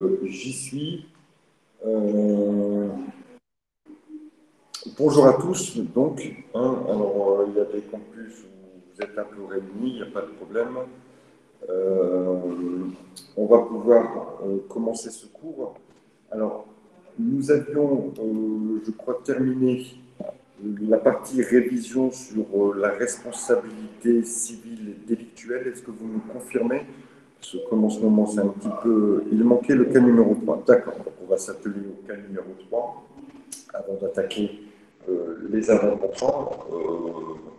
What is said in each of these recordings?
J'y suis. Bonjour à tous. Donc, alors, il y a des campus où vous êtes un peu réunis, il n'y a pas de problème. Euh, on va pouvoir commencer ce cours. Alors, nous avions, je crois, terminé la partie révision sur la responsabilité civile et délictuelle. Est-ce que vous nous confirmez? Parce que comme en ce moment, c'est un petit peu... Il manquait le cas numéro 3. D'accord, donc on va s'atteler au cas numéro 3 avant d'attaquer les avant-contrats.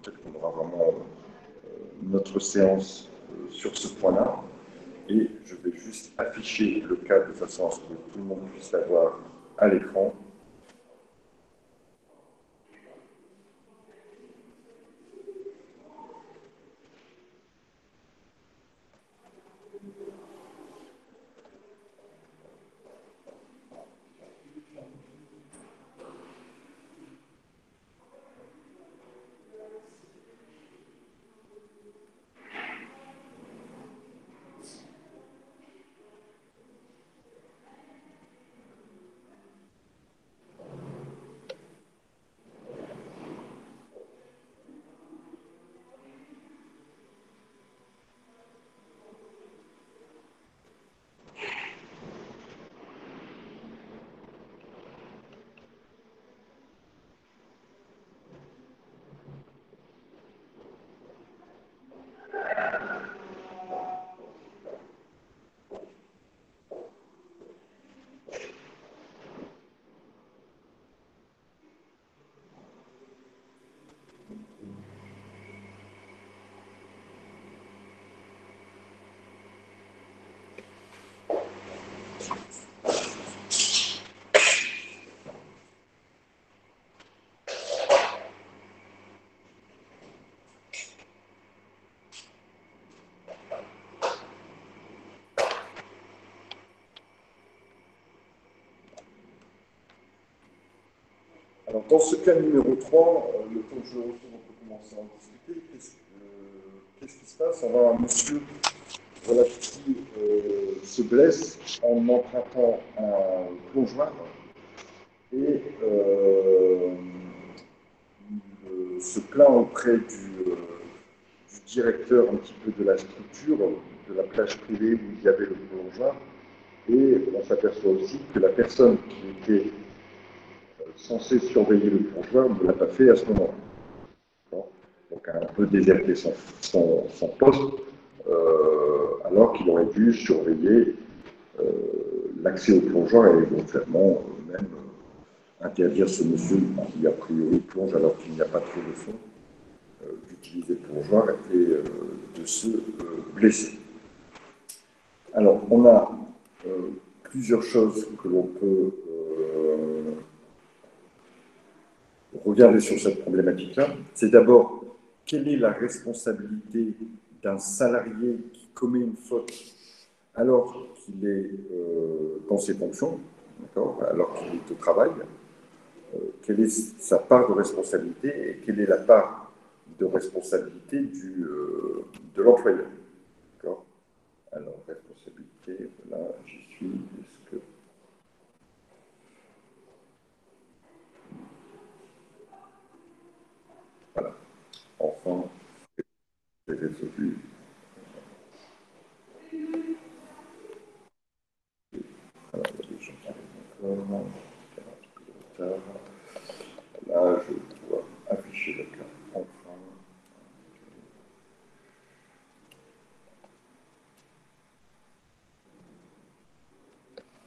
Peut-être qu'on aura vraiment notre séance sur ce point-là. Et je vais juste afficher le cas de façon à ce que tout le monde puisse l'avoir à l'écran. Alors, dans ce cas numéro 3, le temps que je le retrouve, on peut commencer à en discuter. Qu'est-ce qui se passe? On a un monsieur voilà, qui se blesse en empruntant un plongeoir et il se plaint auprès du directeur un petit peu de la structure, de la plage privée où il y avait le plongeoir. Et on s'aperçoit aussi que la personne qui était censée surveiller le plongeoir ne l'a pas fait à ce moment-là. Donc a un peu déserté son poste, alors qu'il aurait dû surveiller l'accès au plongeoir et éventuellement même interdire ce monsieur qui a priori plonge alors qu'il n'y a pas trop de fond d'utiliser le plongeoir et de se blesser. Alors on a plusieurs choses que l'on peut regarder sur cette problématique-là. C'est d'abord quelle est la responsabilité d'un salarié qui commet une faute alors qu'il est dans ses fonctions, alors qu'il est au travail, quelle est sa part de responsabilité et quelle est la part de responsabilité de l'employeur. Alors, responsabilité, voilà, j'y suis. Est-ce que... Voilà. Enfin, j'ai résolu. Alors, il y a des gens qui arrivent encore. Là, je dois afficher le cas. Enfin.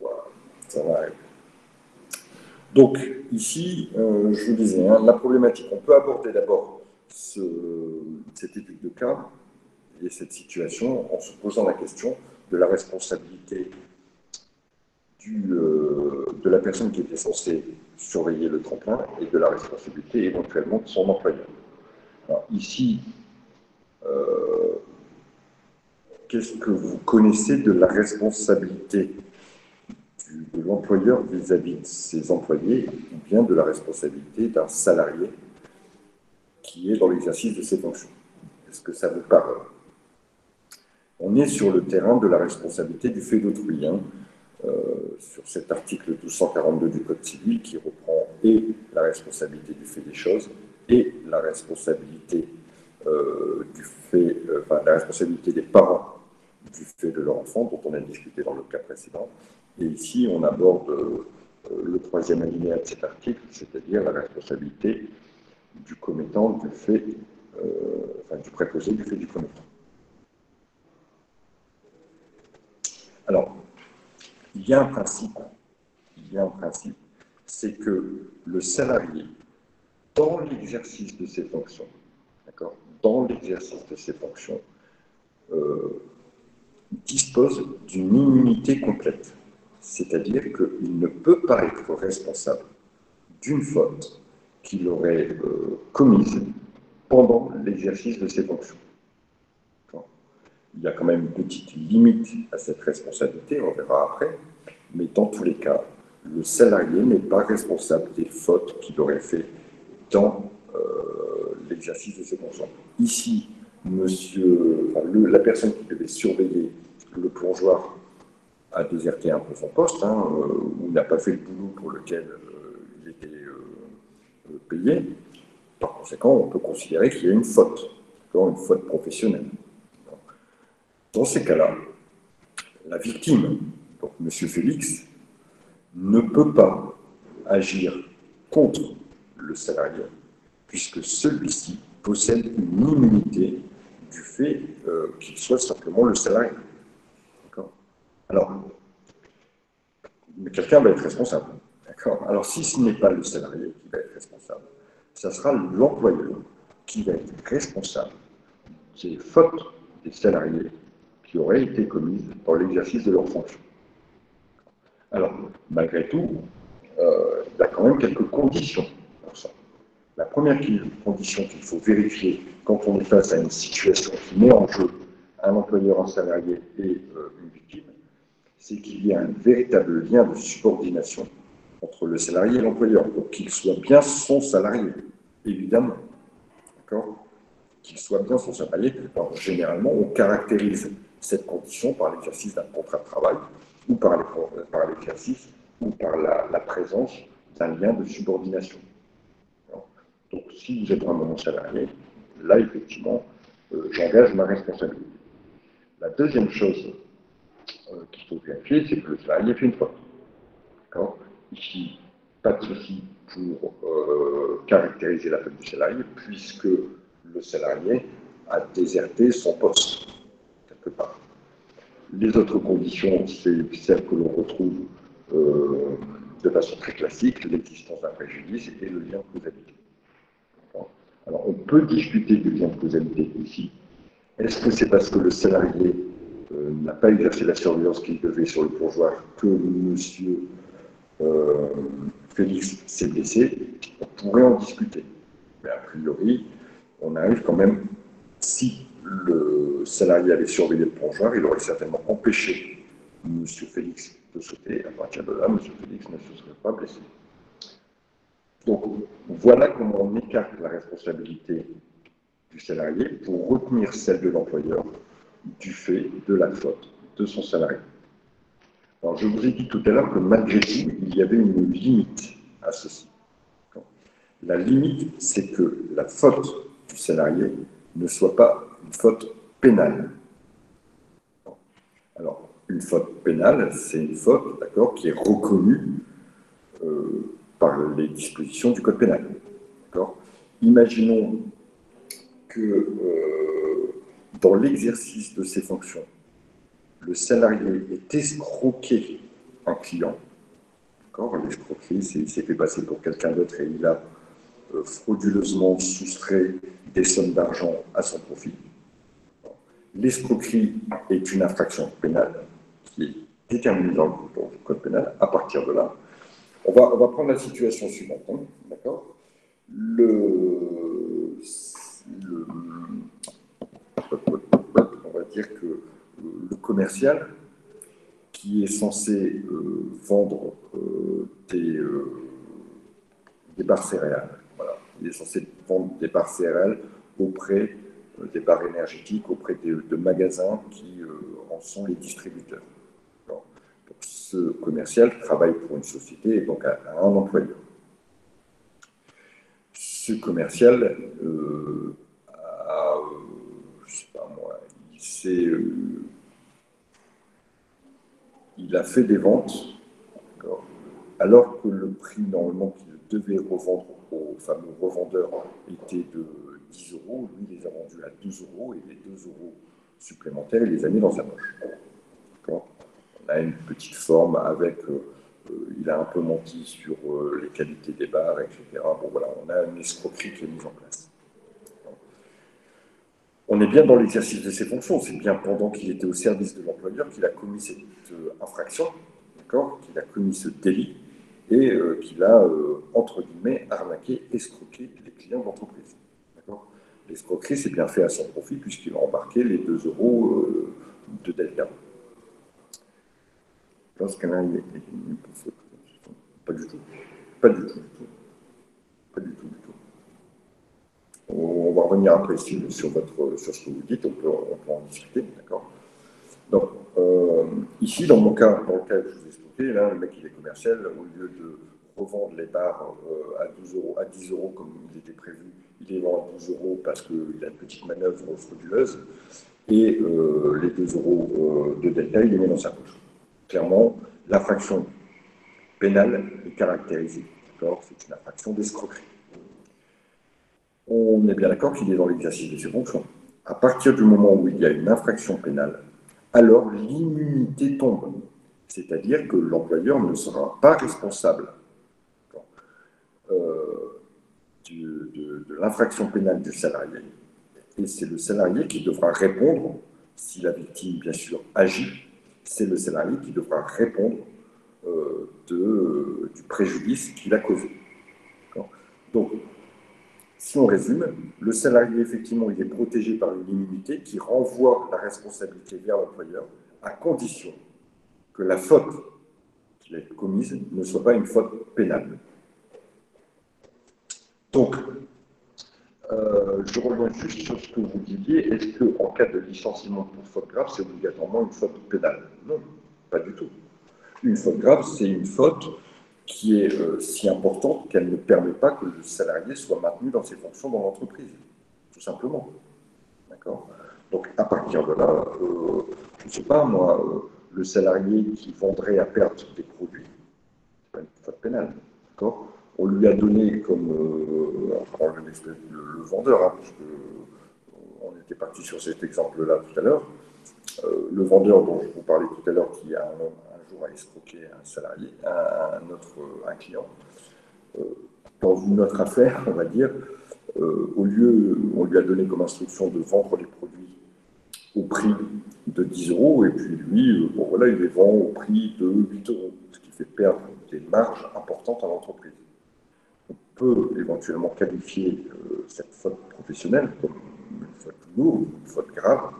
Voilà, ça va arriver. Donc, ici, je vous disais, la problématique, on peut aborder d'abord cette étude de cas et cette situation en se posant la question de la responsabilité de la personne qui était censée surveiller le tremplin et de la responsabilité éventuellement de son employeur. Alors, ici, qu'est-ce que vous connaissez de la responsabilité de l'employeur vis-à-vis de ses employés ou bien de la responsabilité d'un salarié qui est dans l'exercice de ses fonctions? Est-ce que ça vous parle? On est sur le terrain de la responsabilité du fait d'autrui. sur cet article 1242 du Code civil qui reprend et la responsabilité du fait des choses et la responsabilité la responsabilité des parents du fait de leur enfant, dont on a discuté dans le cas précédent. Et ici, on aborde le troisième alinéa de cet article, c'est-à-dire la responsabilité du commettant du fait, du préposé du fait du commettant. Alors, il y a un principe, c'est que le salarié, dans l'exercice de ses fonctions, d'accord, dans l'exercice de ses fonctions, dispose d'une immunité complète. C'est-à-dire qu'il ne peut pas être responsable d'une faute qu'il aurait commise pendant l'exercice de ses fonctions. Il y a quand même une petite limite à cette responsabilité, on verra après, mais dans tous les cas, le salarié n'est pas responsable des fautes qu'il aurait fait dans l'exercice de ses fonctions. Ici, la personne qui devait surveiller le plongeoir a déserté un peu son poste, ou n'a pas fait le boulot pour lequel il était payé. Par conséquent, on peut considérer qu'il y a une faute professionnelle. Dans ces cas-là, la victime, donc M. Félix, ne peut pas agir contre le salarié, puisque celui-ci possède une immunité du fait qu'il soit simplement le salarié. Alors, quelqu'un va être responsable. Alors, si ce n'est pas le salarié qui va être responsable, ça sera l'employeur qui va être responsable des fautes des salariés qui auraient été commises dans l'exercice de leurs fonctions. Alors, malgré tout, il y a quand même quelques conditions pour ça. La première condition qu'il faut vérifier quand on est face à une situation qui met en jeu un employeur, un salarié et une victime, c'est qu'il y a un véritable lien de subordination entre le salarié et l'employeur, pour qu'il soit bien son salarié, évidemment. D'accord ? Qu'il soit bien son salarié. Alors, généralement, on caractérise cette condition par l'exercice d'un contrat de travail ou par l'exercice ou par la présence d'un lien de subordination. Donc, si vous êtes vraiment mon salarié, là, effectivement, j'engage ma responsabilité. La deuxième chose qu'il faut vérifier, c'est que le salarié fait une faute. D'accord ? Ici, pas de souci pour caractériser la faute du salarié, puisque le salarié a déserté son poste, quelque part. Les autres conditions, c'est celles que l'on retrouve de façon très classique, l'existence d'un préjudice et le lien de causalité. Alors, on peut discuter du lien de causalité ici. Est-ce que c'est parce que le salarié n'a pas exercé la surveillance qu'il devait sur le plongeoir que monsieur Félix s'est blessé? On pourrait en discuter. Mais a priori, on arrive quand même, si le salarié avait surveillé le plongeoir, il aurait certainement empêché M. Félix de sauter. À partir de là, M. Félix ne se serait pas blessé. Donc, voilà comment on écarte la responsabilité du salarié pour retenir celle de l'employeur du fait de la faute de son salarié. Alors, je vous ai dit tout à l'heure que malgré tout, il y avait une limite à ceci. La limite, c'est que la faute du salarié ne soit pas une faute pénale. Alors, une faute pénale, c'est une faute, d'accord, qui est reconnue par les dispositions du Code pénal. D'accord ? Imaginons que dans l'exercice de ses fonctions, le salarié ait escroqué un client. L'escroquerie, c'est il s'est fait passer pour quelqu'un d'autre et il a frauduleusement soustrait des sommes d'argent à son profit. L'escroquerie est une infraction pénale qui est déterminée dans le Code pénal. À partir de là, on va prendre la situation suivante. D'accord ? On va dire que le commercial qui est censé vendre des barres céréales. Voilà. Il est censé vendre des barres céréales auprès des barres énergétiques, auprès de magasins qui en sont les distributeurs. Alors, Donc, ce commercial travaille pour une société et donc a un employeur. Ce commercial je sais pas moi, il a fait des ventes, alors que le prix normalement qu'il devait revendre au fameux revendeur était de 10 euros, lui il les a vendus à 12 euros et les 2 euros supplémentaires, il les a mis dans sa poche. On a une petite forme avec, il a un peu menti sur les qualités des bars, etc. Bon voilà, on a une escroquerie qui est mise en place. On est bien dans l'exercice de ses fonctions, c'est bien pendant qu'il était au service de l'employeur qu'il a commis cette infraction, qu'il a commis ce délit, et qu'il a, entre guillemets, arnaqué, escroqué les clients de l'entreprise. L'escroquerie, c'est bien fait à son profit, puisqu'il a embarqué les 2 euros de Delta. Lorsqu'un a une faute, pas du tout. Pas du tout. Pas du tout. On va revenir après sur ce que vous dites, on peut en discuter, d'accord. Donc, ici, dans mon cas, dans le cas que je vous ai expliqué, là, le mec, il est commercial, au lieu de revendre les bars à 12 euros, à 10 euros comme il était prévu, il les vend à 12 euros parce qu'il a une petite manœuvre frauduleuse, et les 2 euros de Delta, il les met dans sa poche. Clairement, l'infraction pénale est caractérisée, d'accord. C'est une infraction d'escroquerie. On est bien d'accord qu'il est dans l'exercice de ses fonctions. À partir du moment où il y a une infraction pénale, alors l'immunité tombe. C'est-à-dire que l'employeur ne sera pas responsable de l'infraction pénale du salarié. Et c'est le salarié qui devra répondre, si la victime, bien sûr, agit, c'est le salarié qui devra répondre du préjudice qu'il a causé. Donc, si on résume, le salarié, effectivement, il est protégé par une immunité qui renvoie la responsabilité vers l'employeur, à condition que la faute qu'il a commise ne soit pas une faute pénale. Donc, je reviens juste sur ce que vous disiez. Est-ce qu'en cas de licenciement pour faute grave, c'est obligatoirement une faute pénale? Non, pas du tout. Une faute grave, c'est une faute qui est si importante qu'elle ne permet pas que le salarié soit maintenu dans ses fonctions dans l'entreprise, tout simplement. D'accord. Donc, à partir de là, je ne sais pas, moi, le salarié qui vendrait à perte des produits, c'est pas une faute pénale. D'accord. On lui a donné comme, le vendeur, hein, parce qu'on était parti sur cet exemple-là tout à l'heure, le vendeur dont je vous parlais tout à l'heure, qui a un jour a escroqué un salarié, un client, dans une autre affaire, on va dire, au lieu, on lui a donné comme instruction de vendre les produits au prix de 10 euros, et puis lui, bon, voilà, il les vend au prix de 8 euros, ce qui fait perdre des marges importantes à l'entreprise. On peut éventuellement qualifier cette faute professionnelle comme une faute lourde, une faute grave,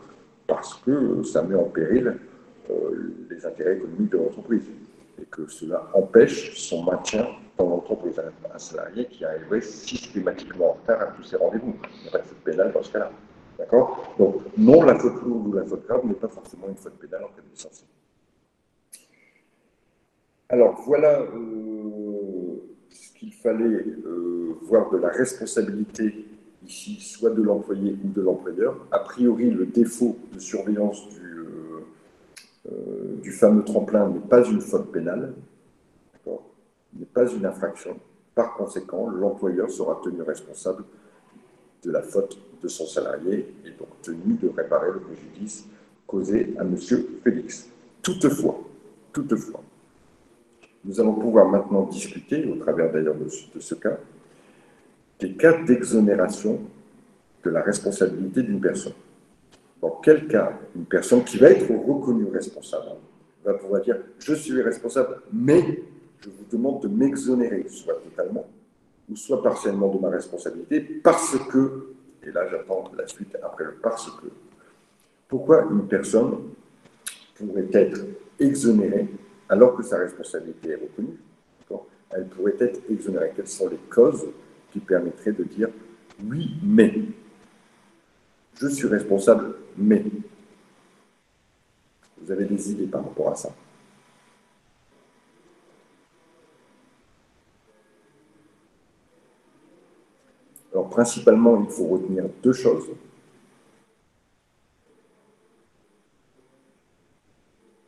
parce que ça met en péril les intérêts économiques de l'entreprise et que cela empêche son maintien dans l'entreprise. Un salarié qui arriverait systématiquement en retard à tous ses rendez-vous. Il n'y a pas de faute pénale dans ce cas-là. D'accord. Donc, non, la faute lourde ou la faute grave n'est pas forcément une faute pénale en cas de licenciement. Alors, voilà ce qu'il fallait voir de la responsabilité ici, soit de l'employé ou de l'employeur. A priori, le défaut de surveillance du fameux tremplin n'est pas une faute pénale, n'est pas une infraction. Par conséquent, l'employeur sera tenu responsable de la faute de son salarié et donc tenu de réparer le préjudice causé à M. Félix. Toutefois, nous allons pouvoir maintenant discuter, au travers d'ailleurs de ce cas, des cas d'exonération de la responsabilité d'une personne. Dans quel cas une personne qui va être reconnue responsable va pouvoir dire « je suis responsable, mais je vous demande de m'exonérer, soit totalement, ou soit partiellement de ma responsabilité, parce que… » et là j'attends la suite après le « parce que ». Pourquoi une personne pourrait être exonérée alors que sa responsabilité est reconnue? Elle pourrait être exonérée. Quelles sont les causes qui permettraient de dire « oui, mais ». Je suis responsable, mais. Vous avez des idées par rapport à ça? Alors, principalement, il faut retenir deux choses.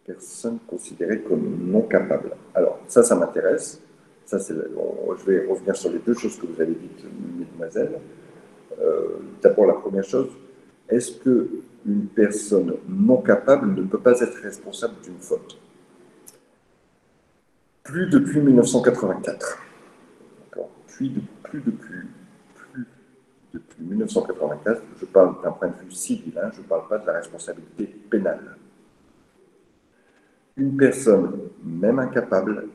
Personne considérée comme non capable. Alors, ça m'intéresse. Je vais revenir sur les deux choses que vous avez dites, mesdemoiselles. D'abord, la première chose, est-ce qu'une personne non capable ne peut pas être responsable d'une faute? Plus depuis 1984. Plus depuis 1984, je parle d'un point de vue civil, hein, je ne parle pas de la responsabilité pénale. Une personne, même incapable,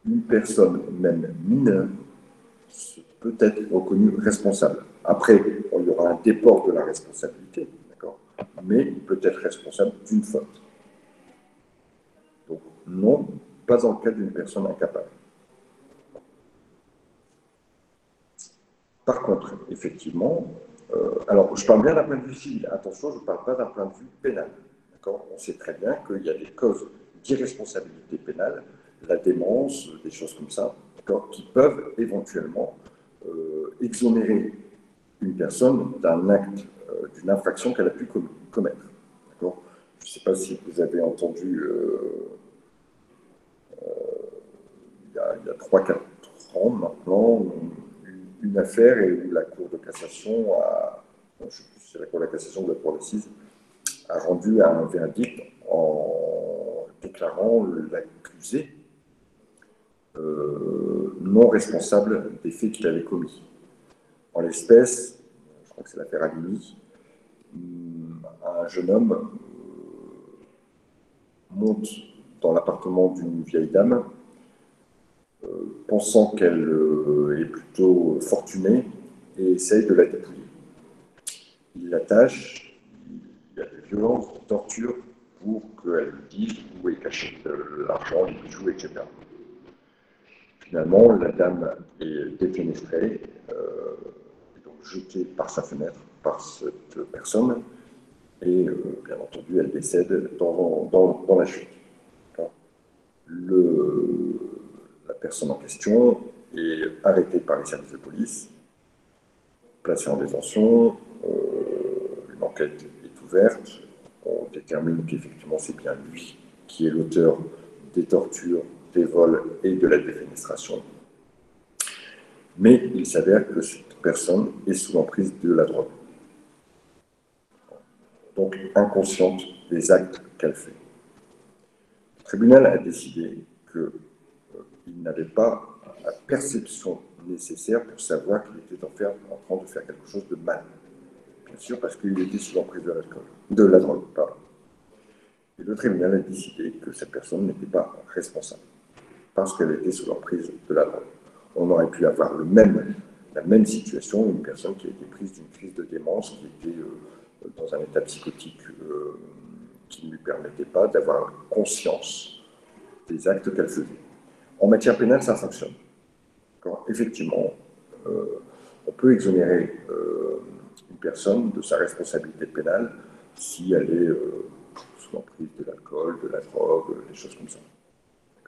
une personne, même mineure, peut être reconnue responsable. Après, il y aura un déport de la responsabilité, d'accord, mais il peut être responsable d'une faute. Donc, non, pas dans le cas d'une personne incapable. Par contre, effectivement, alors je parle bien d'un point de vue civil, attention, je ne parle pas d'un point de vue pénal. On sait très bien qu'il y a des causes d'irresponsabilité pénale, la démence, des choses comme ça, qui peuvent éventuellement exonérer une personne d'un acte, d'une infraction qu'elle a pu commettre. Je ne sais pas si vous avez entendu il y a 3-4 ans maintenant, une affaire où la Cour de cassation je ne sais plus si c'est la Cour de cassation ou la Cour d'assises, a rendu un verdict en déclarant l'accusé non responsable des faits qu'il avait commis. En l'espèce, je crois que c'est l'affaire Halimi, un jeune homme monte dans l'appartement d'une vieille dame, pensant qu'elle est plutôt fortunée, et essaye de la dépouiller. Il l'attache, il y a des violences, des tortures, pour qu'elle lui dise où est caché l'argent, les bijoux, etc. Finalement, la dame est défenestrée, et donc jetée par sa fenêtre par cette personne, et bien entendu, elle décède dans la chute. La personne en question est arrêtée par les services de police, placée en détention, une enquête est ouverte, on détermine qu'effectivement c'est bien lui qui est l'auteur des tortures, des vols et de la défenestration. Mais il s'avère que cette personne est sous l'emprise de la drogue. Donc inconsciente des actes qu'elle fait. Le tribunal a décidé qu'il n'avait pas la perception nécessaire pour savoir qu'il était en train de faire quelque chose de mal. Bien sûr, parce qu'il était sous l'emprise de la drogue. Pardon. Et le tribunal a décidé que cette personne n'était pas responsable, parce qu'elle était sous l'emprise de la drogue. On aurait pu avoir la même situation, une personne qui a été prise d'une crise de démence, qui était dans un état psychotique qui ne lui permettait pas d'avoir conscience des actes qu'elle faisait. En matière pénale, ça fonctionne. Effectivement, on peut exonérer une personne de sa responsabilité pénale si elle est sous l'emprise de l'alcool, de la drogue, des choses comme ça.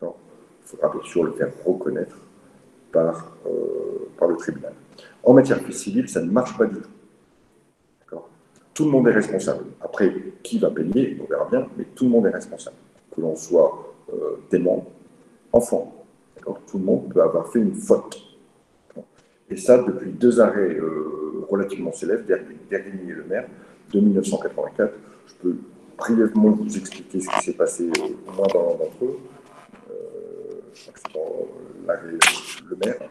Il faudra bien sûr le faire reconnaître par le tribunal. En matière civile, ça ne marche pas du tout. Tout le monde est responsable. Après, qui va payer, on verra bien, mais tout le monde est responsable. Que l'on soit dément, enfant, tout le monde peut avoir fait une faute. Et ça, depuis 2 arrêts relativement célèbres, Dergligny et Le Maire, de 1984. Je peux brièvement vous expliquer ce qui s'est passé au moins dans l'un d'entre eux. Je crois que c'est dans l'arrêt Le Maire.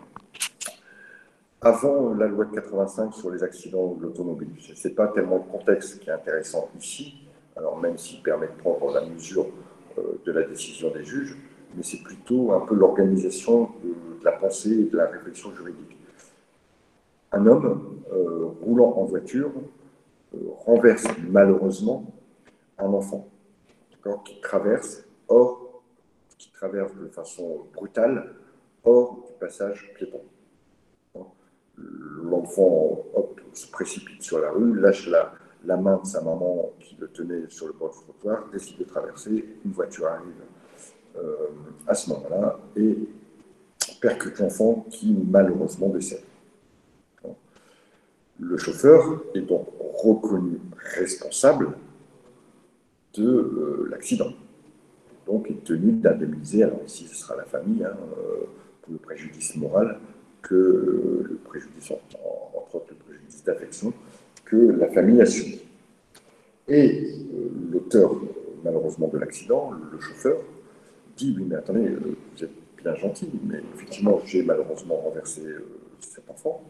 Avant la loi de 85 sur les accidents de l'automobile, ce n'est pas tellement le contexte qui est intéressant ici, alors même s'il permet de prendre la mesure de la décision des juges, mais c'est plutôt un peu l'organisation de la pensée et de la réflexion juridique. Un homme roulant en voiture renverse malheureusement un enfant qui traverse de façon brutale hors du passage piéton. L'enfant se précipite sur la rue, lâche la main de sa maman qui le tenait sur le bord du trottoir, décide de traverser, une voiture arrive à ce moment-là et percute l'enfant qui malheureusement décède. Le chauffeur est donc reconnu responsable de l'accident. Donc, il est tenu d'indemniser, alors ici ce sera la famille, pour le préjudice moral, que le préjudice, entre autres le préjudice d'affection, que la famille a subi. Et l'auteur, malheureusement, de l'accident, le chauffeur, dit, oui, mais attendez, vous êtes bien gentil, mais effectivement, j'ai malheureusement renversé cet enfant,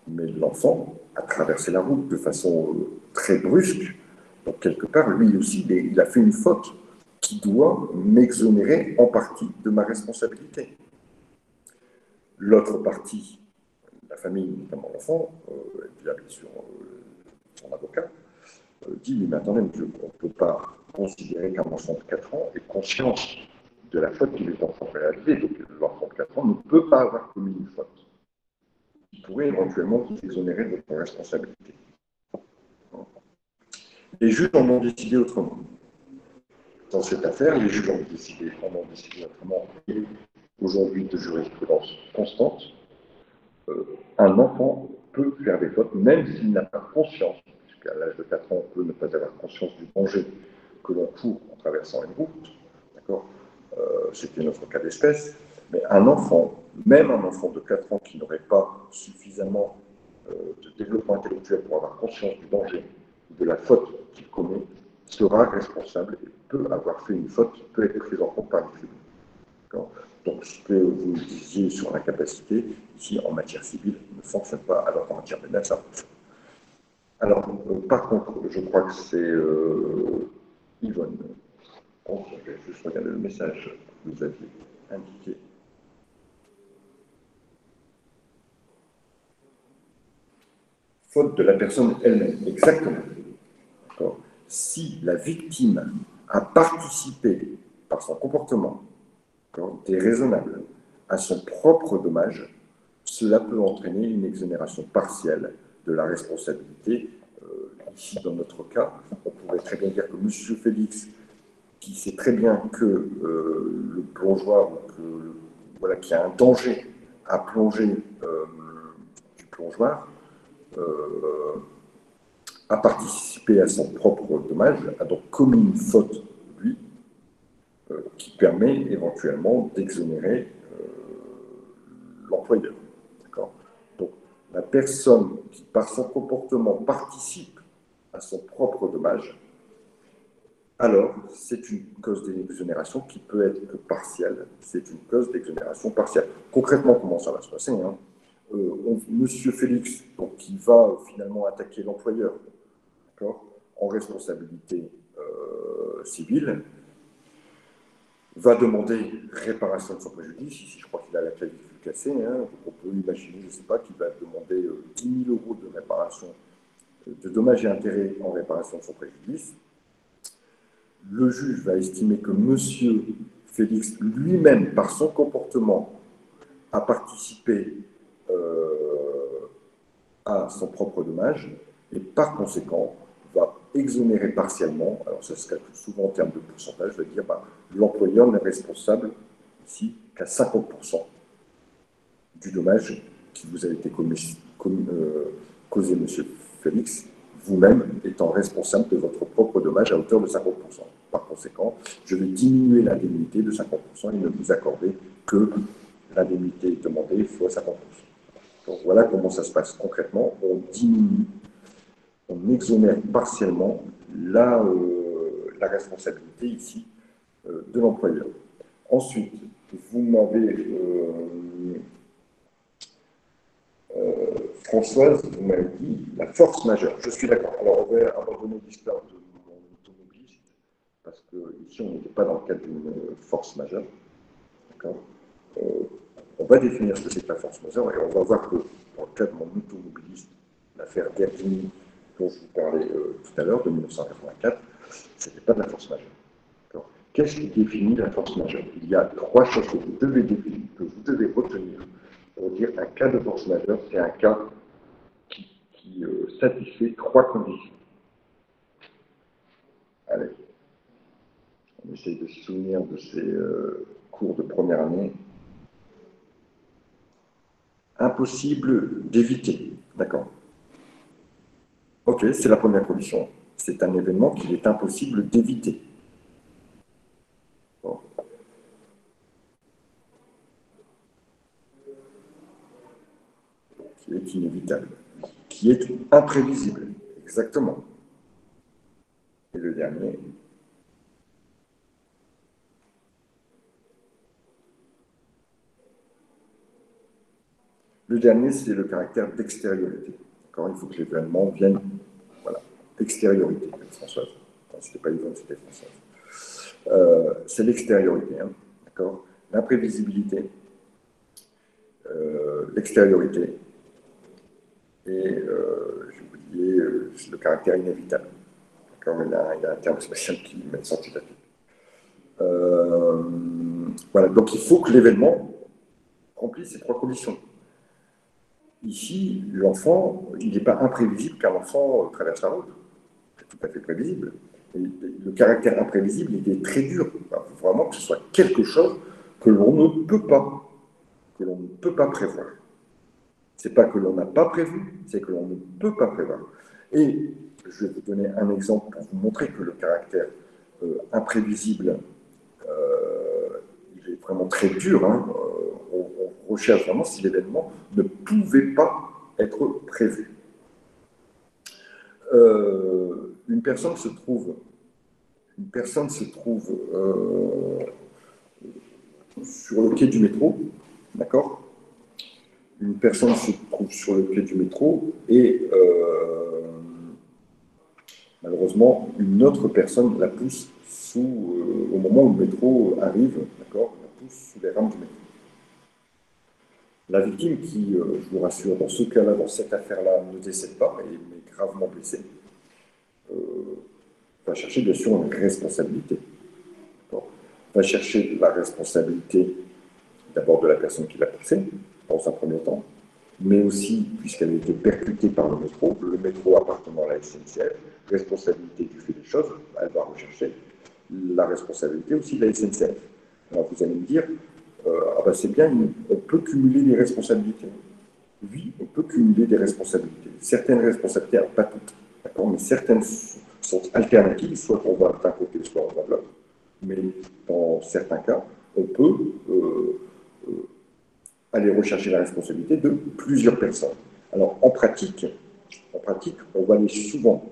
mais l'enfant a traversé la route de façon très brusque. Donc, quelque part, lui aussi, il a fait une faute qui doit m'exonérer en partie de ma responsabilité. L'autre partie, la famille, notamment l'enfant, via bien sûr son avocat, dit, mais attendez, monsieur, on ne peut pas considérer qu'un enfant de 4 ans ait conscience de la faute qu'il est en train de réaliser. Donc l'enfant de 4 ans ne peut pas avoir commis une faute. Il pourrait éventuellement vous exonérer de votre responsabilité. Les juges en ont décidé autrement. Dans cette affaire, les juges en ont décidé autrement. Et aujourd'hui, de jurisprudence constante, un enfant peut faire des fautes, même s'il n'a pas conscience, puisqu'à l'âge de 4 ans, on peut ne pas avoir conscience du danger que l'on court en traversant une route. D'accord, c'était notre cas d'espèce. Mais un enfant, même un enfant de 4 ans qui n'aurait pas suffisamment de développement intellectuel pour avoir conscience du danger, de la faute qu'il commet, sera responsable et peut avoir fait une faute qui peut être prise en compte par les tribunaux. Donc, ce que vous disiez sur l'incapacité, ici, en matière civile, ne fonctionne pas, alors qu'en matière pénale, ça fonctionne. Alors, par contre, je crois que c'est Yvonne. Je vais juste regarder le message que vous aviez indiqué. Faute de la personne elle-même, exactement. Si la victime a participé par son comportement déraisonnable à son propre dommage, cela peut entraîner une exonération partielle de la responsabilité. Ici, dans notre cas, on pourrait très bien dire que M. Félix, qui sait très bien que le plongeoir, voilà, qu'il y a un danger à plonger du plongeoir, a participé à son propre dommage, a donc commis une faute, lui, qui permet éventuellement d'exonérer l'employeur. Donc, la personne qui, par son comportement, participe à son propre dommage, alors c'est une cause d'exonération qui peut être que partielle. C'est une cause d'exonération partielle. Concrètement, comment ça va se passer, Monsieur Félix, donc, qui va finalement attaquer l'employeur, en responsabilité civile, va demander réparation de son préjudice. Ici, je crois qu'il a la clavicule cassée. Donc on peut imaginer, je ne sais pas, qu'il va demander 10 000 euros de réparation, de dommages et intérêts en réparation de son préjudice. Le juge va estimer que monsieur Félix lui-même, par son comportement, a participé à son propre dommage et par conséquent va exonérer partiellement, alors ça se calcule souvent en termes de pourcentage, va dire l'employeur n'est responsable ici qu'à 50% du dommage qui vous a été causé, monsieur Félix, vous-même étant responsable de votre propre dommage à hauteur de 50%. Par conséquent, je vais diminuer l'indemnité de 50% et ne vous accorder que l'indemnité demandée fois 50%. Donc voilà comment ça se passe concrètement. On diminue, on exonère partiellement la responsabilité ici de l'employeur. Ensuite, vous m'avez, Françoise, vous m'avez dit la force majeure. Je suis d'accord. Alors on va abandonner l'histoire de mon automobiliste, parce qu'ici on n'était pas dans le cadre d'une force majeure. D'accord. On va définir ce que c'est la force majeure et on va voir que dans le cas de mon automobiliste, l'affaire Gardini, dont je vous parlais tout à l'heure, de 1984, ce n'était pas de la force majeure. Qu'est-ce qui définit la force majeure? Il y a 3 choses que vous devez définir, que vous devez retenir pour dire qu'un cas de force majeure, c'est un cas qui satisfait 3 conditions. Allez, on essaye de se souvenir de ces cours de première année. Impossible d'éviter, d'accord. Ok, c'est la première condition. C'est un événement qu'il est impossible d'éviter. Bon. Qui est inévitable. Qui est imprévisible. Exactement. Et le dernier. Le dernier, c'est le caractère d'extériorité. Il faut que l'événement vienne. Voilà. Extériorité, Françoise. Enfin, c'était pas Yvonne, c'était Françoise. C'est l'extériorité. Hein. D'accord. L'imprévisibilité, l'extériorité et, j'ai oublié, le caractère inévitable. Il y a un terme spécial qui m'est sorti de la tête. Voilà, donc il faut que l'événement remplisse ces trois conditions. Ici, l'enfant, il n'est pas imprévisible qu'un enfant traverse la route. C'est tout à fait prévisible. Et le caractère imprévisible, il est très dur. Il faut vraiment que ce soit quelque chose que l'on ne peut pas prévoir. C'est pas que l'on n'a pas prévu, c'est que l'on ne peut pas prévoir. Et je vais vous donner un exemple pour vous montrer que le caractère imprévisible, il est vraiment très dur. Hein. On recherche vraiment si l'événement ne pouvait pas être prévu. Une personne se trouve sur le quai du métro, d'accord? Une personne se trouve sur le quai du métro et malheureusement, une autre personne la pousse au moment où le métro arrive, d'accord? La pousse sous les rames du métro. La victime qui, je vous rassure, dans ce cas-là, dans cette affaire-là, ne décède pas, mais est gravement blessée, va chercher bien sûr une responsabilité. Va chercher la responsabilité d'abord de la personne qui l'a poussée, dans un premier temps, mais aussi, puisqu'elle a été percutée par le métro appartenant à la SNCF, responsabilité du fait des choses, elle va rechercher la responsabilité aussi de la SNCF. Alors vous allez me dire, ah ben c'est bien, on peut cumuler les responsabilités. Oui, on peut cumuler des responsabilités. Certaines responsabilités, pas toutes, d'accord, mais certaines sont alternatives, soit on va d'un côté, soit on va de l'autre. Mais dans certains cas, on peut aller rechercher la responsabilité de plusieurs personnes. Alors en pratique, on va aller souvent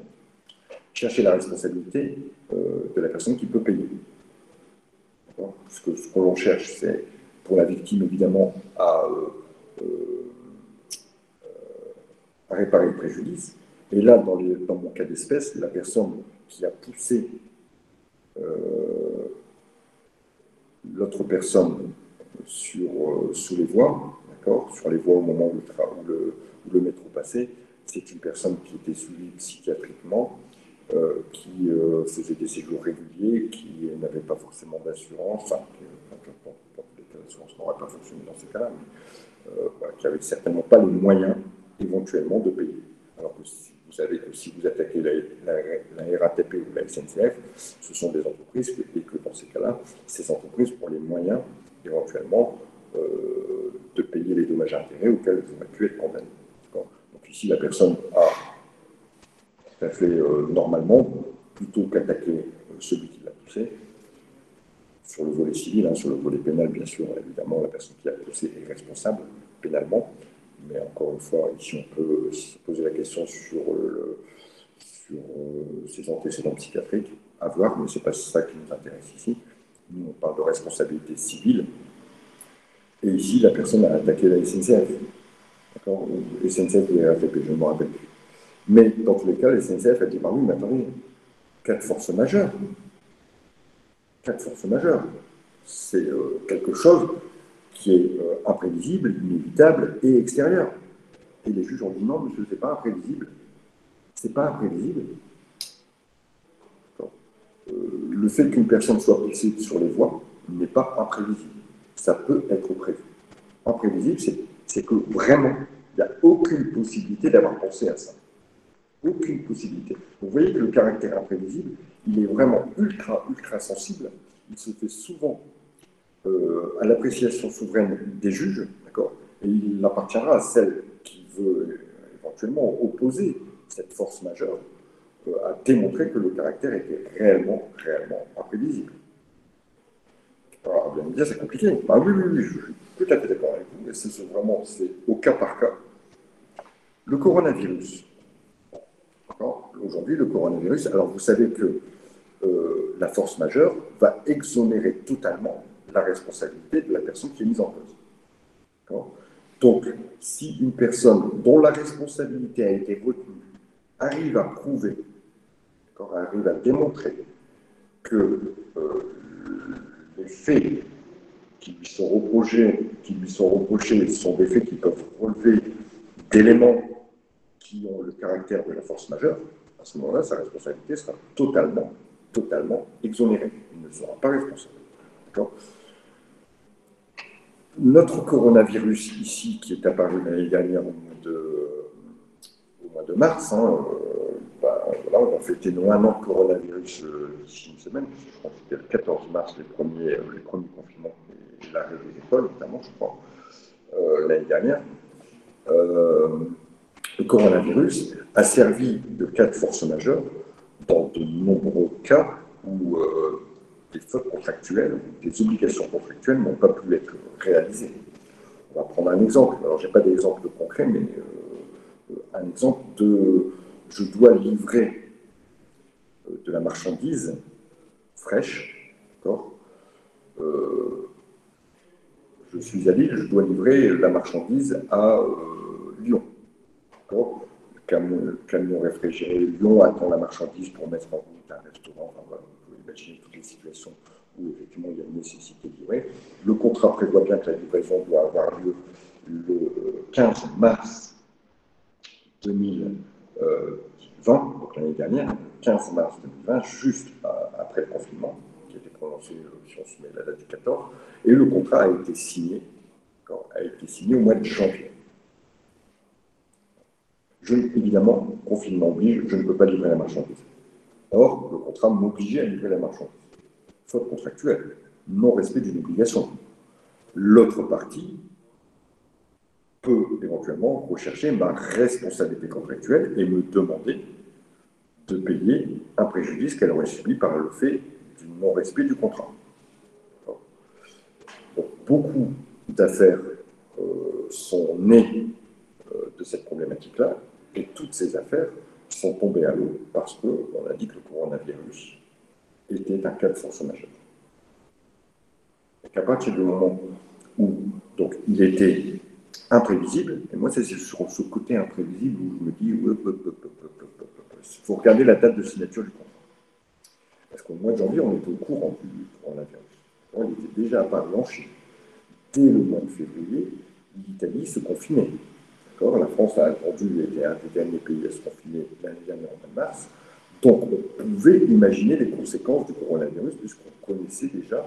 chercher la responsabilité de la personne qui peut payer. Parce que ce qu'on cherche, c'est pour la victime évidemment à réparer le préjudice. Et là, dans mon cas d'espèce, la personne qui a poussé l'autre personne sous les voies, sur les voies au moment où le métro passait, c'est une personne qui était suivie psychiatriquement, qui faisait des séjours réguliers, qui n'avait pas forcément d'assurance, enfin, l'assurance n'aurait pas fonctionné dans ce cas-là, mais qui n'avait certainement pas les moyens éventuellement de payer. Alors que vous savez que si vous attaquez la RATP ou la SNCF, ce sont des entreprises et que dans ces cas-là, ces entreprises ont les moyens éventuellement de payer les dommages et intérêts auxquels vous aurez pu être condamné. Donc ici, la personne a tout à fait normalement, plutôt qu'attaquer celui qui l'a poussé, sur le volet civil, sur le volet pénal, bien sûr, évidemment, la personne qui l'a poussé est responsable pénalement. Mais encore une fois, ici, on peut se poser la question sur ses antécédents psychiatriques, à voir, mais ce n'est pas ça qui nous intéresse ici. Nous, on parle de responsabilité civile. Et ici, la personne a attaqué la SNCF. D'accord? SNCF ou RATP, je ne me rappelle plus. Mais dans tous les cas, la SNCF a dit, bah oui, mais attendez, cas de force majeure. Cas de force majeure. C'est quelque chose qui est imprévisible, inévitable et extérieur. Et les juges ont dit non, monsieur, ce n'est pas imprévisible. C'est pas imprévisible. Le fait qu'une personne soit poussée sur les voies n'est pas imprévisible. Ça peut être prévu. Imprévisible, c'est que vraiment, il n'y a aucune possibilité d'avoir pensé à ça. Aucune possibilité. Vous voyez que le caractère imprévisible, il est vraiment ultra, ultra sensible. Il se fait souvent à l'appréciation souveraine des juges, d'accord, et il appartiendra à celle qui veut éventuellement opposer cette force majeure a démontré que le caractère était réellement imprévisible. Alors, vous allez me dire, c'est compliqué. Ah oui, oui, oui, je suis tout à fait d'accord avec vous, et c'est au cas par cas. Le coronavirus. Aujourd'hui, le coronavirus, alors vous savez que la force majeure va exonérer totalement la responsabilité de la personne qui est mise en cause. Donc, si une personne dont la responsabilité a été retenue arrive à prouver, arrive à démontrer que les faits qui lui sont reprochés sont des faits qui peuvent relever d'éléments qui ont le caractère de la force majeure, à ce moment-là, sa responsabilité sera totalement exonérée. Il ne sera pas responsable. Notre coronavirus ici, qui est apparu l'année dernière au mois de mars, voilà, on va fêter nos 1 an de coronavirus d'ici une semaine. Je crois que c'était le 14 mars, les premiers confinements et l'arrêt des écoles, notamment, je crois, l'année dernière. Le coronavirus a servi de cas de force majeure dans de nombreux cas où des fautes contractuelles, des obligations contractuelles n'ont pas pu être réalisées. On va prendre un exemple. Alors, je n'ai pas d'exemple concret, mais un exemple de je dois livrer de la marchandise fraîche, d'accord, je suis à Lille, je dois livrer la marchandise à Lyon. Le camion réfrigéré Lyon attend la marchandise pour mettre en route un restaurant. Enfin, voilà, vous pouvez imaginer toutes les situations où effectivement il y a une nécessité de livrer. Le contrat prévoit bien que la livraison doit avoir lieu le 15 mars 2020, donc l'année dernière, 15 mars 2020, juste après le confinement, qui a été prononcé, si on se met la date du 14, et le contrat a été signé au mois de janvier. Évidemment, confinement oblige, je ne peux pas livrer la marchandise. Or, le contrat m'obligeait à livrer la marchandise. Faute contractuelle, non-respect d'une obligation. L'autre partie peut éventuellement rechercher ma responsabilité contractuelle et me demander de payer un préjudice qu'elle aurait subi par le fait du non-respect du contrat. Donc, beaucoup d'affaires sont nées de cette problématique-là, et toutes ces affaires sont tombées à l'eau parce qu'on a dit que le coronavirus était un cas de force majeure. Et qu'à partir du moment où donc, il était imprévisible, et moi c'est sur ce côté imprévisible où je me dis il faut regarder la date de signature du contrat. Parce qu'au mois de janvier, on était au courant du coronavirus. Il était déjà apparu en Chine. Dès le mois de février, l'Italie se confinait. La France a attendu, était un des derniers pays à se confiner l'année dernière en mars. Donc, on pouvait imaginer les conséquences du coronavirus, puisqu'on connaissait déjà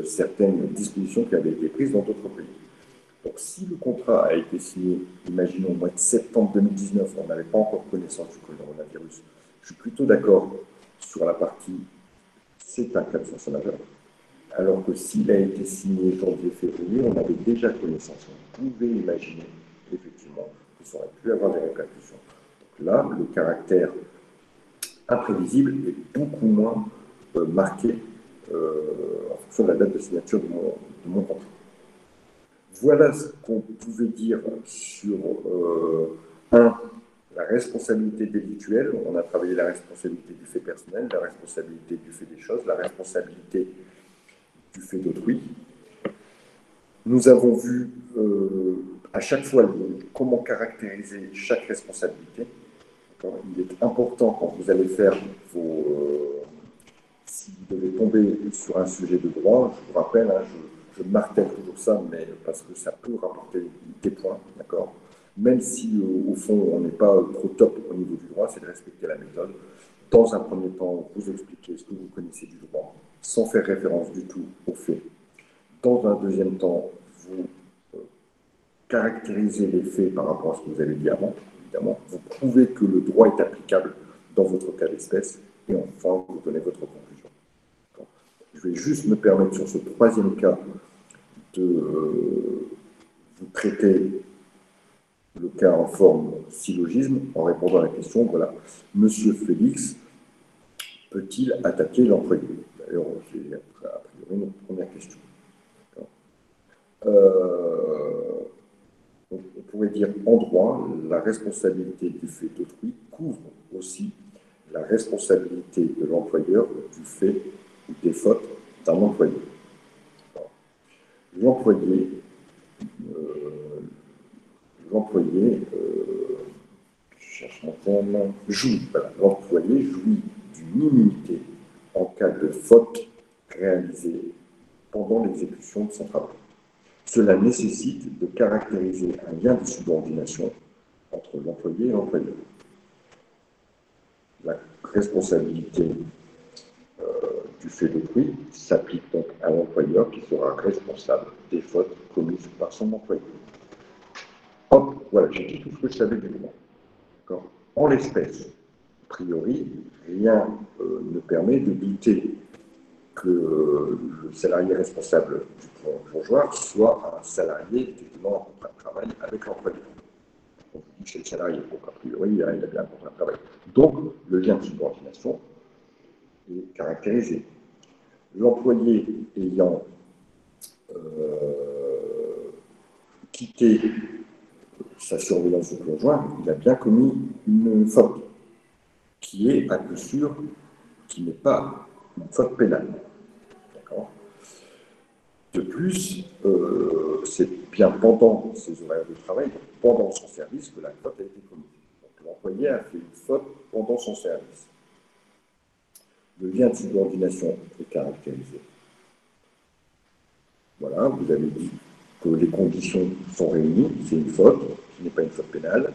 certaines dispositions qui avaient été prises dans d'autres pays. Donc, si le contrat a été signé, imaginons au mois de septembre 2019, on n'avait pas encore connaissance du coronavirus, je suis plutôt d'accord sur la partie c'est un cas de force majeure. Alors que s'il a été signé janvier-février, on avait déjà connaissance. On pouvait imaginer effectivement que ça aurait pu avoir des répercussions. Donc là, le caractère imprévisible est beaucoup moins marqué en fonction de la date de signature de mon contrat. Voilà ce qu'on pouvait dire sur la responsabilité délictuelle. On a travaillé la responsabilité du fait personnel, la responsabilité du fait des choses, la responsabilité du fait d'autrui. Nous avons vu à chaque fois comment caractériser chaque responsabilité. Il est important quand vous allez faire si vous devez tomber sur un sujet de droit, je vous rappelle, je martèle toujours ça, mais parce que ça peut rapporter des points, d'accord. Même si au fond on n'est pas trop top au niveau du droit, c'est de respecter la méthode. Dans un premier temps, vous expliquez ce que vous connaissez du droit, sans faire référence du tout aux faits. Dans un deuxième temps, vous caractérisez les faits par rapport à ce que vous avez dit avant, évidemment. Vous prouvez que le droit est applicable dans votre cas d'espèce, et enfin, vous donnez votre conclusion. Je vais juste me permettre sur ce troisième cas de vous traiter le cas en forme syllogisme en répondant à la question, voilà, Monsieur Félix peut-il attaquer l'employé? D'ailleurs, c'est a priori notre première question. On pourrait dire en droit, la responsabilité du fait d'autrui couvre aussi la responsabilité de l'employeur du fait ou des fautes d'un employé. L'employé, je cherche mon terme, l'employé jouit d'une immunité en cas de faute réalisée pendant l'exécution de son travail. Cela nécessite de caractériser un lien de subordination entre l'employé et l'employeur. La responsabilité du fait d'autrui s'applique donc à l'employeur qui sera responsable des fautes commises par son employé. Hop, voilà, j'ai dit tout ce que je savais du droit. En l'espèce, a priori, rien ne permet de douter que le salarié responsable du plan bourgeois soit un salarié effectivement en contrat de travail avec l'employeur. On dit que c'est le salarié, donc a priori, il a bien un contrat de travail. Donc, le lien de subordination est caractérisé. L'employé ayant quitté sa surveillance du conjoint, il a bien commis une faute qui est à coup sûr, qui n'est pas une faute pénale. D'accord ? De plus, c'est bien pendant ses horaires de travail, pendant son service, que la faute a été commise. Donc l'employé a fait une faute pendant son service. Le lien de subordination est caractérisé. Voilà, vous avez dit que les conditions sont réunies, c'est une faute, qui n'est pas une faute pénale,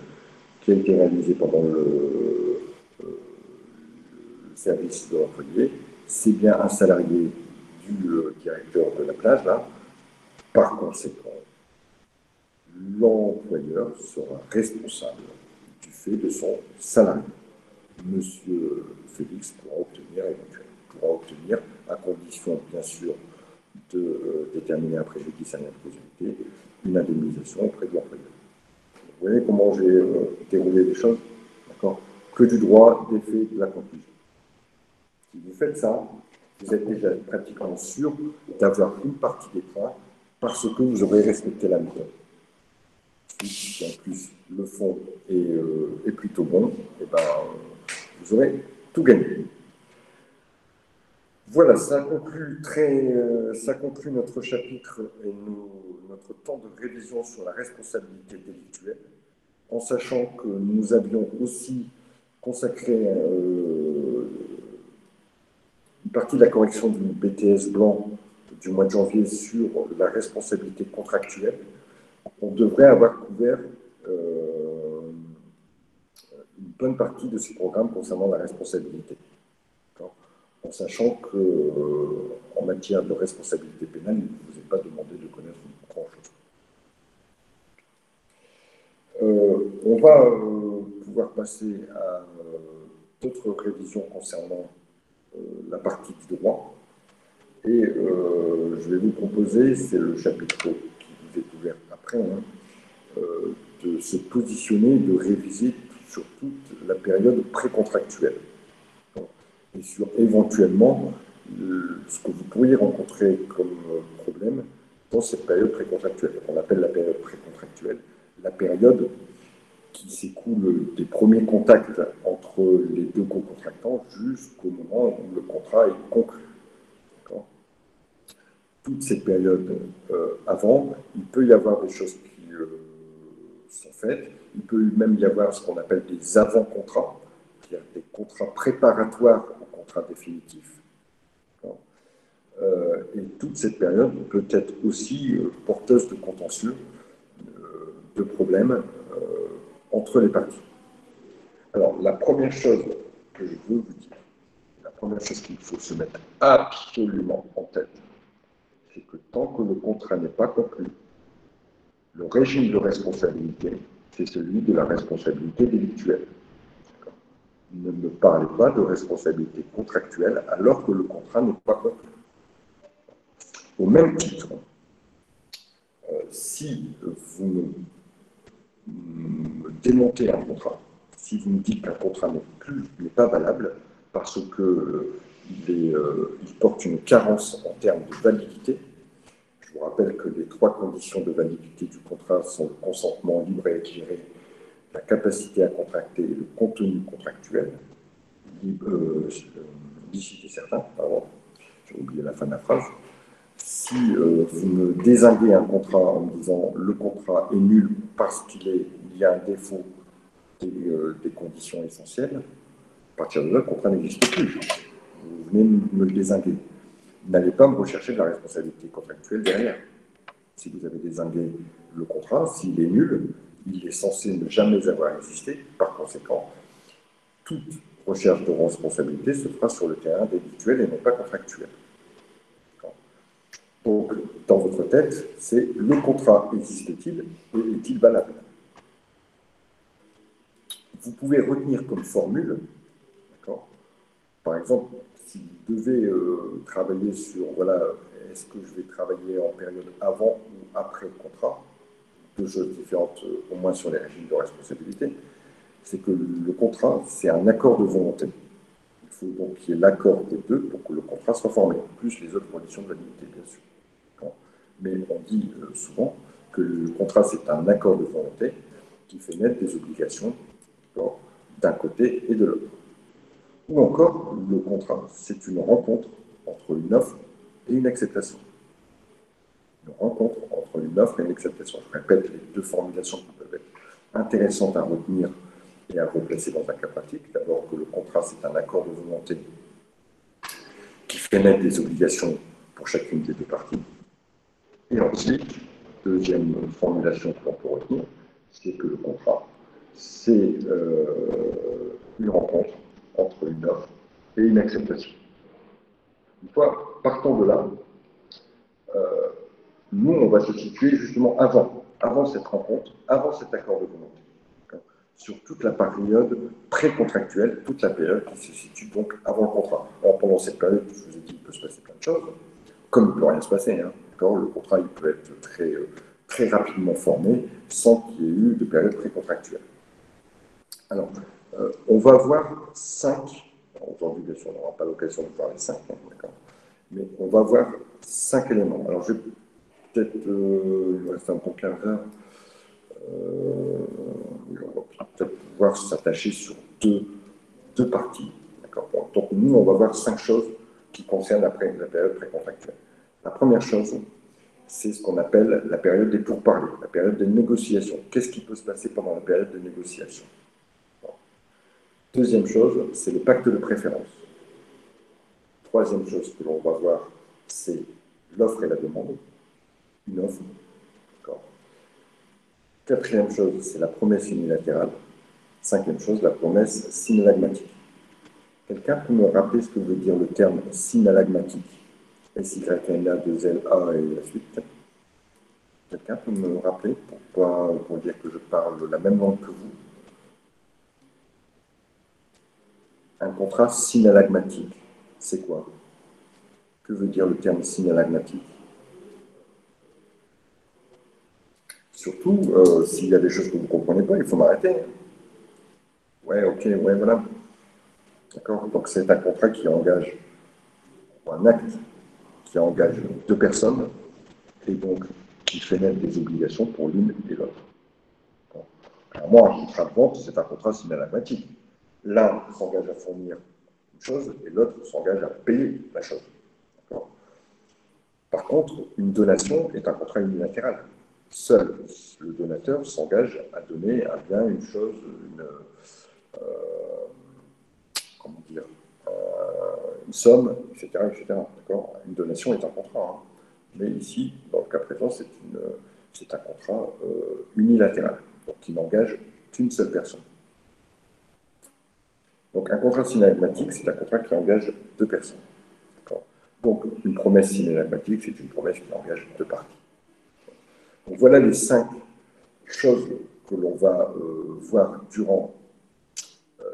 qui a été réalisée pendant le service de l'employé. C'est bien un salarié du directeur de la plage, là. Par conséquent, l'employeur sera responsable du fait de son salarié. Monsieur Félix pourra obtenir, à condition bien sûr de déterminer un préjudice à l'imposabilité, une indemnisation auprès de l'employeur. Vous voyez comment j'ai déroulé les choses, d'accord? Que du droit, des faits, de la conclusion. Si vous faites ça, vous êtes déjà pratiquement sûr d'avoir une partie des points parce que vous aurez respecté la méthode. Si en plus le fond est plutôt bon, et ben, vous aurez tout gagné. Voilà, ça conclut notre chapitre et notre temps de révision sur la responsabilité délictuelle, en sachant que nous avions aussi consacré une partie de la correction du BTS blanc du mois de janvier sur la responsabilité contractuelle. On devrait avoir couvert une bonne partie de ce programme concernant la responsabilité. En sachant qu'en matière de responsabilité pénale, il ne vous est pas demandé de connaître grand-chose. On va pouvoir passer à d'autres révisions concernant la partie du droit. Et je vais vous proposer, c'est le chapitre qui vous est ouvert après, de se positionner, de réviser sur toute la période précontractuelle. Et sur éventuellement ce que vous pourriez rencontrer comme problème dans cette période précontractuelle. On appelle la période précontractuelle la période qui s'écoule des premiers contacts entre les deux co-contractants jusqu'au moment où le contrat est conclu. Toute cette période avant, il peut y avoir des choses qui sont faites, il peut même y avoir ce qu'on appelle des avant-contrats, c'est-à-dire des contrats préparatoires au contrat définitif. Et toute cette période peut être aussi porteuse de contentieux, de problèmes entre les parties. Alors, la première chose que je veux vous dire, la première chose qu'il faut se mettre absolument en tête, c'est que tant que le contrat n'est pas conclu, le régime de responsabilité, c'est celui de la responsabilité délictuelle. Ne me parlez pas de responsabilité contractuelle alors que le contrat n'est pas conclu. Au même titre, si vous démonter un contrat, si vous me dites qu'un contrat n'est pas valable parce qu'il porte une carence en termes de validité, je vous rappelle que les 3 conditions de validité du contrat sont le consentement libre et éclairé, la capacité à contracter et le contenu contractuel, licite et certain, pardon, j'ai oublié la fin de la phrase. Si vous me dézinguez un contrat en me disant le contrat est nul parce qu'il y a un défaut des conditions essentielles, à partir de là, le contrat n'existe plus. Vous venez me le dézinguer. N'allez pas me rechercher de la responsabilité contractuelle derrière. Si vous avez dézingué le contrat, s'il est nul, il est censé ne jamais avoir existé. Par conséquent, toute recherche de responsabilité se fera sur le terrain délictuel et non pas contractuel. Donc, dans votre tête, c'est le contrat existe-t-il et est-il valable? Vous pouvez retenir comme formule, par exemple, si vous devez travailler sur, voilà, est-ce que je vais travailler en période avant ou après le contrat, 2 choses différentes, au moins sur les régimes de responsabilité, c'est que le contrat, c'est un accord de volonté. Il faut donc qu'il y ait l'accord des deux pour que le contrat soit formé, plus les autres conditions de validité, bien sûr. Mais on dit souvent que le contrat, c'est un accord de volonté qui fait naître des obligations d'un côté et de l'autre. Ou encore, le contrat, c'est une rencontre entre une offre et une acceptation. Une rencontre entre une offre et une acceptation. Je répète les 2 formulations qui peuvent être intéressantes à retenir et à replacer dans un cas pratique. D'abord, que le contrat, c'est un accord de volonté qui fait naître des obligations pour chacune des 2 parties. Et ensuite, deuxième formulation que l'on peut retenir, c'est que le contrat, c'est une rencontre entre une offre et une acceptation. Une fois, partant de là, nous, on va se situer justement avant cette rencontre, avant cet accord de volonté, sur toute la période pré-contractuelle, toute la période qui se situe donc avant le contrat. Alors, pendant cette période, je vous ai dit, il peut se passer plein de choses, comme il ne peut rien se passer. Le contrat, il peut être très rapidement formé sans qu'il y ait eu de période pré-contractuelle. Alors, on va voir 5, aujourd'hui, bien sûr, on n'aura pas l'occasion de voir les 5, mais on va voir 5 éléments. Alors, je vais peut-être, il reste un bon quart d'heure, on va peut-être pouvoir s'attacher sur deux parties. Bon, donc, nous, on va voir 5 choses qui concernent la période précontractuelle. La première chose, c'est ce qu'on appelle la période des pourparlers, la période des négociations. Qu'est-ce qui peut se passer pendant la période de négociation? Deuxième chose, c'est le pacte de préférence. Troisième chose que l'on va voir, c'est l'offre et la demande. Une offre. Quatrième chose, c'est la promesse unilatérale. Cinquième chose, la promesse synallagmatique. Quelqu'un peut me rappeler ce que veut dire le terme synallagmatique? S-Y-N-A, 2-L-A et la suite. Quelqu'un peut me rappeler pour dire que je parle la même langue que vous? Un contrat synallagmatique, c'est quoi? Que veut dire le terme synallagmatique? Surtout, s'il y a des choses que vous ne comprenez pas, il faut m'arrêter. Ouais, ok, ouais, voilà. D'accord? Donc c'est un contrat qui engage, ou un acte qui engage 2 personnes, et donc qui fait naître des obligations pour l'une et l'autre. Alors moi, un contrat de vente, c'est un contrat synallagmatique. L'un s'engage à fournir une chose, et l'autre s'engage à payer la chose. Par contre, une donation est un contrat unilatéral. Seul le donateur s'engage à donner un bien, une chose, une somme, etc. D'accord. Une donation est un contrat. Mais ici, dans le cas présent, c'est un contrat unilatéral, donc qui n'engage qu'une seule personne. Donc un contrat synallagmatique, c'est un contrat qui engage 2 personnes. Donc une promesse synallagmatique, c'est une promesse qui engage 2 parties. Donc voilà les 5 choses que l'on va voir durant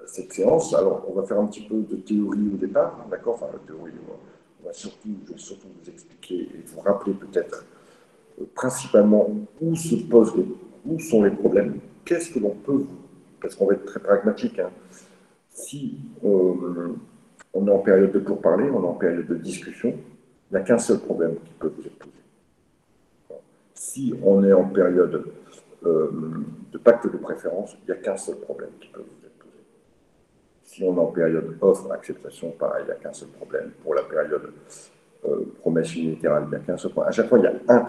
cette séance. Alors, on va faire un petit peu de théorie au départ, d'accord? Enfin, la théorie, je vais surtout vous expliquer et vous rappeler peut-être principalement où sont les problèmes, qu'est-ce que l'on peut, parce qu'on va être très pragmatique, hein, si on est en période de pourparlers, on est en période de discussion, il n'y a qu'un seul problème qui peut vous être posé. Si on est en période de pacte de préférence, il n'y a qu'un seul problème qui peut vous être posé. Si on est en période offre-acceptation, pareil, il n'y a qu'un seul problème. Pour la période promesse unilatérale, il n'y a qu'un seul problème. À chaque fois, il y a un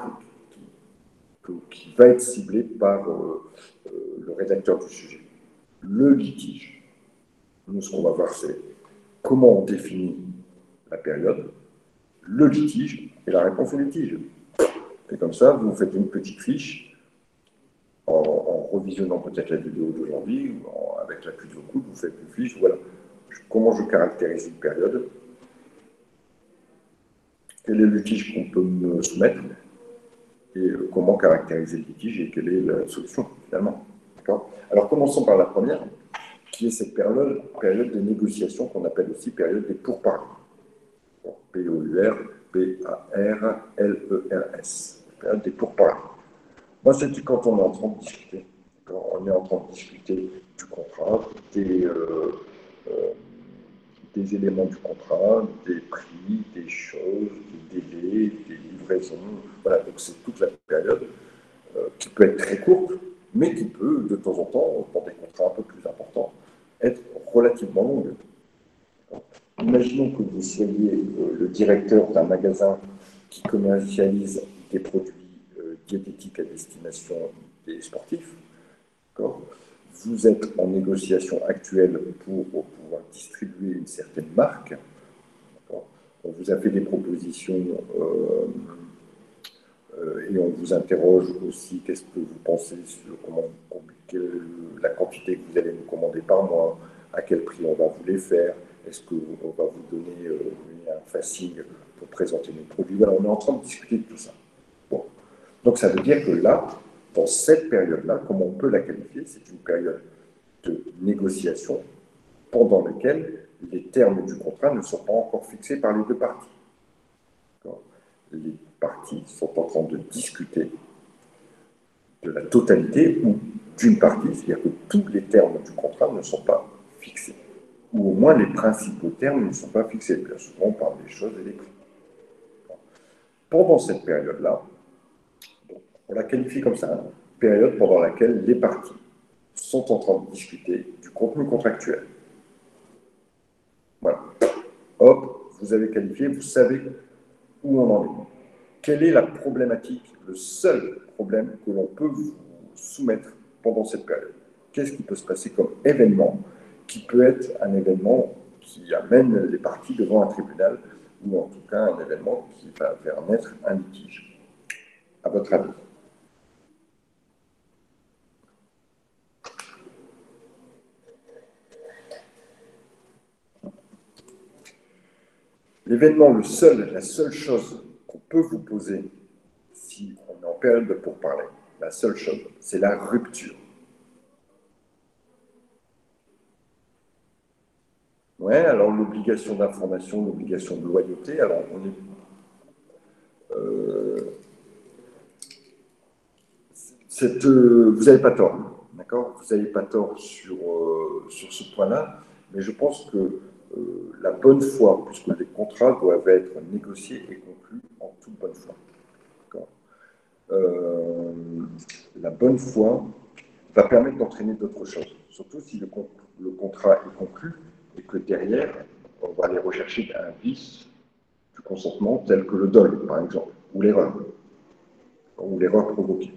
truc qui va être ciblé par le rédacteur du sujet. Le litige. Nous, ce qu'on va voir, c'est comment on définit la période, le litige et la réponse au litige. Et comme ça, vous faites une petite fiche en revisionnant peut-être la vidéo d'aujourd'hui, avec l'appui de vos coudes, vous faites une fiche, voilà, comment je caractérise une période, quel est le litige qu'on peut me soumettre, et comment caractériser le litige et quelle est la solution, finalement. Alors, commençons par la première, qui est cette période des négociations qu'on appelle aussi période des pourparlers. P-O-U-R, P-A-R-L-E-R-S. Période des pourparlers. Moi, c'est quand on est en train de discuter. On est en train de discuter du contrat, des éléments du contrat, des prix, des choses, des délais, des livraisons. Voilà, donc c'est toute la période qui peut être très courte, mais qui peut, de temps en temps, pour des contrats un peu plus importants, être relativement longue. Imaginons que vous soyez le directeur d'un magasin qui commercialise des produits diététiques à destination des sportifs. Vous êtes en négociation actuelle pour pouvoir distribuer une certaine marque. On vous a fait des propositions et on vous interroge aussi qu'est-ce que vous pensez sur la quantité que vous allez nous commander par mois, à quel prix on va vous les faire, est-ce qu'on va vous donner un facing pour présenter nos produits. Voilà, on est en train de discuter de tout ça. Bon. Donc ça veut dire que là, dans cette période-là, comment on peut la qualifier? C'est une période de négociation pendant laquelle les termes du contrat ne sont pas encore fixés par les deux parties. Les parties sont en train de discuter de la totalité ou d'une partie, c'est-à-dire que tous les termes du contrat ne sont pas fixés, ou au moins les principaux termes ne sont pas fixés. Bien souvent, on parle des choses et des prix. Pendant cette période-là, on la qualifie comme ça, une période pendant laquelle les parties sont en train de discuter du contenu contractuel. Voilà. Hop, vous avez qualifié, vous savez où on en est. Quelle est la problématique, le seul problème que l'on peut vous soumettre pendant cette période? Qu'est-ce qui peut se passer comme événement qui peut être un événement qui amène les parties devant un tribunal ou en tout cas un événement qui va faire naître un litige, à votre avis? L'événement, la seule chose qu'on peut vous poser si on est en période de pourparlers, la seule chose, c'est la rupture. Ouais, alors l'obligation d'information, l'obligation de loyauté, alors on est... vous n'avez pas tort, d'accord? Vous n'avez pas tort sur ce point-là, mais je pense que la bonne foi, puisque les contrats doivent être négociés et conclus en toute bonne foi. La bonne foi va permettre d'entraîner d'autres choses, surtout si le contrat est conclu et que derrière, on va aller rechercher un vice du consentement tel que le dol, par exemple, ou l'erreur provoquée.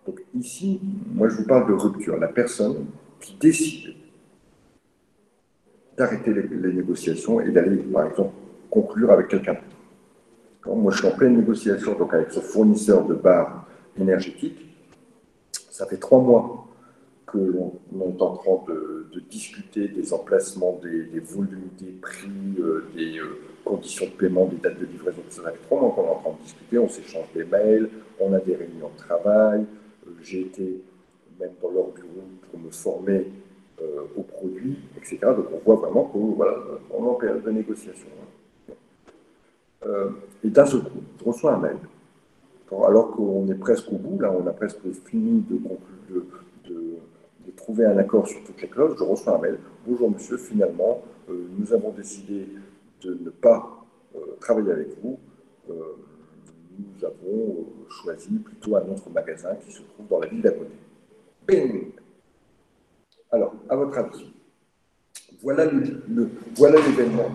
Donc ici, moi je vous parle de rupture, la personne qui décide d'arrêter les négociations et d'aller, par exemple, conclure avec quelqu'un d'autre. Moi je suis en pleine négociation donc avec ce fournisseur de barres énergétiques. Ça fait 3 mois que l'on est en train de discuter des emplacements, des volumes, des prix, des conditions de paiement, des dates de livraison. Ça fait 3 mois qu'on est en train de discuter, on s'échange des mails, on a des réunions de travail. J'ai été même dans leur bureau pour me former aux produits, etc. Donc on voit vraiment qu'on voilà, est en période de négociation. Et d'un seul coup, je reçois un mail. Alors qu'on est presque au bout, là, on a presque fini de de trouver un accord sur toutes les clauses, je reçois un mail. Bonjour monsieur, finalement, nous avons décidé de ne pas travailler avec vous. Nous avons choisi plutôt un autre magasin qui se trouve dans la ville d'à côté. Bing! Alors, à votre avis, voilà l'événement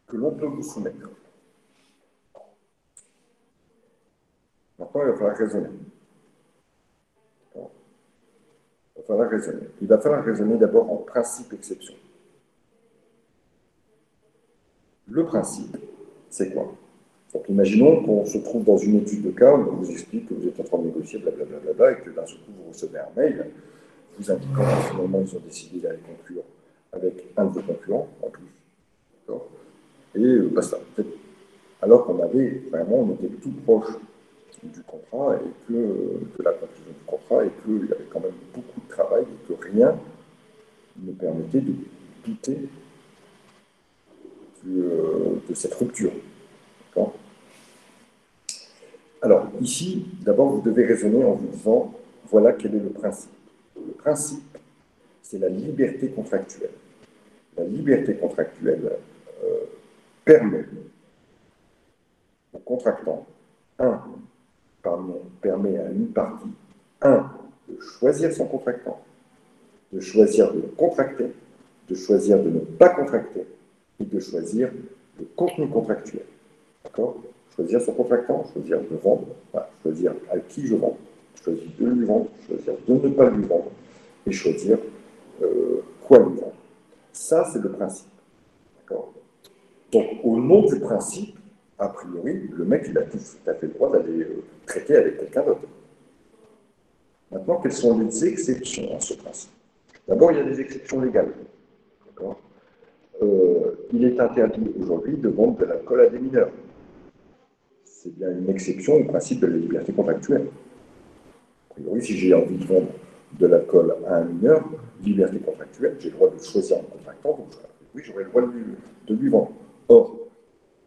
que l'on peut vous soumettre. Maintenant, il va falloir raisonner. Il va falloir raisonner d'abord en principe-exception. Le principe, c'est quoi? Donc, imaginons qu'on se trouve dans une étude de cas où on vous explique que vous êtes en train de négocier, blablabla, et que d'un seul coup, vous recevez un mail vous indiquant que finalement, ils ont décidé d'aller conclure avec un de vos concurrents, en plus. Et basta. Alors qu'on avait vraiment, on était tout proche du contrat et que la conclusion du contrat et qu'il y avait quand même beaucoup de travail et que rien ne permettait de douter de cette rupture. Alors, ici, d'abord, vous devez raisonner en vous disant, voilà quel est le principe. Le principe, c'est la liberté contractuelle. La liberté contractuelle permet au contractant, permet à une partie, de choisir son contractant, de choisir de contracter, de choisir de ne pas contracter et de choisir le contenu contractuel. D'accord? Choisir son contractant, choisir de vendre, choisir à qui je vends, choisir de lui vendre, choisir de ne pas lui vendre et choisir quoi lui vendre. Ça, c'est le principe. D'accord? Donc, au nom du principe, a priori, le mec, il a tout à fait le droit d'aller traiter avec quelqu'un d'autre. Maintenant, quelles sont les exceptions à ce principe? D'abord, il y a des exceptions légales. Il est interdit aujourd'hui de vendre de l'alcool à des mineurs. C'est bien une exception au principe de la liberté contractuelle. A priori, si j'ai envie de vendre de l'alcool à un mineur, liberté contractuelle, j'ai le droit de choisir un contractant, donc oui, j'aurai le droit de lui vendre. Or,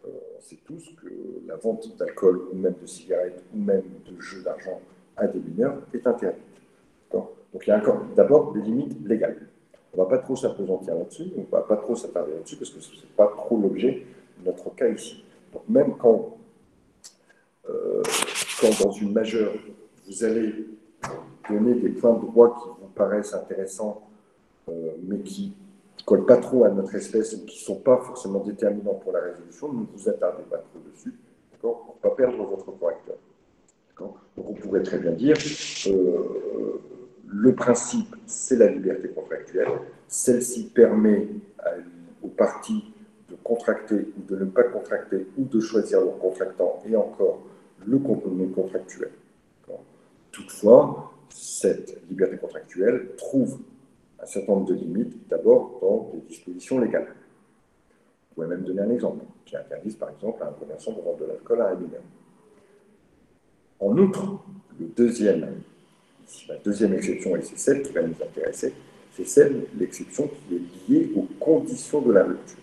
on sait tous que la vente d'alcool ou même de cigarettes ou même de jeux d'argent à des mineurs est interdite. Donc il y a encore d'abord des limites légales. On ne va pas trop s'appesantir là-dessus, on ne va pas trop s'attarder là-dessus parce que ce n'est pas trop l'objet de notre cas ici. Donc même quand dans une majeure, vous allez donner des points de droit qui vous paraissent intéressants, mais qui ne collent pas trop à notre espèce ou qui ne sont pas forcément déterminants pour la résolution, ne vous attardez pas trop dessus, pour ne pas perdre votre correcteur. Donc on pourrait très bien dire, le principe, c'est la liberté contractuelle. Celle-ci permet aux parties de contracter ou de ne pas contracter ou de choisir leur contractant et encore le contenu contractuel. Toutefois, cette liberté contractuelle trouve un certain nombre de limites, d'abord dans des dispositions légales. Vous pouvez même donner un exemple, qui interdise par exemple à un commerçant de vendre de l'alcool à un mineur. En outre, la deuxième exception, et c'est celle qui va nous intéresser, c'est l'exception qui est liée aux conditions de la rupture.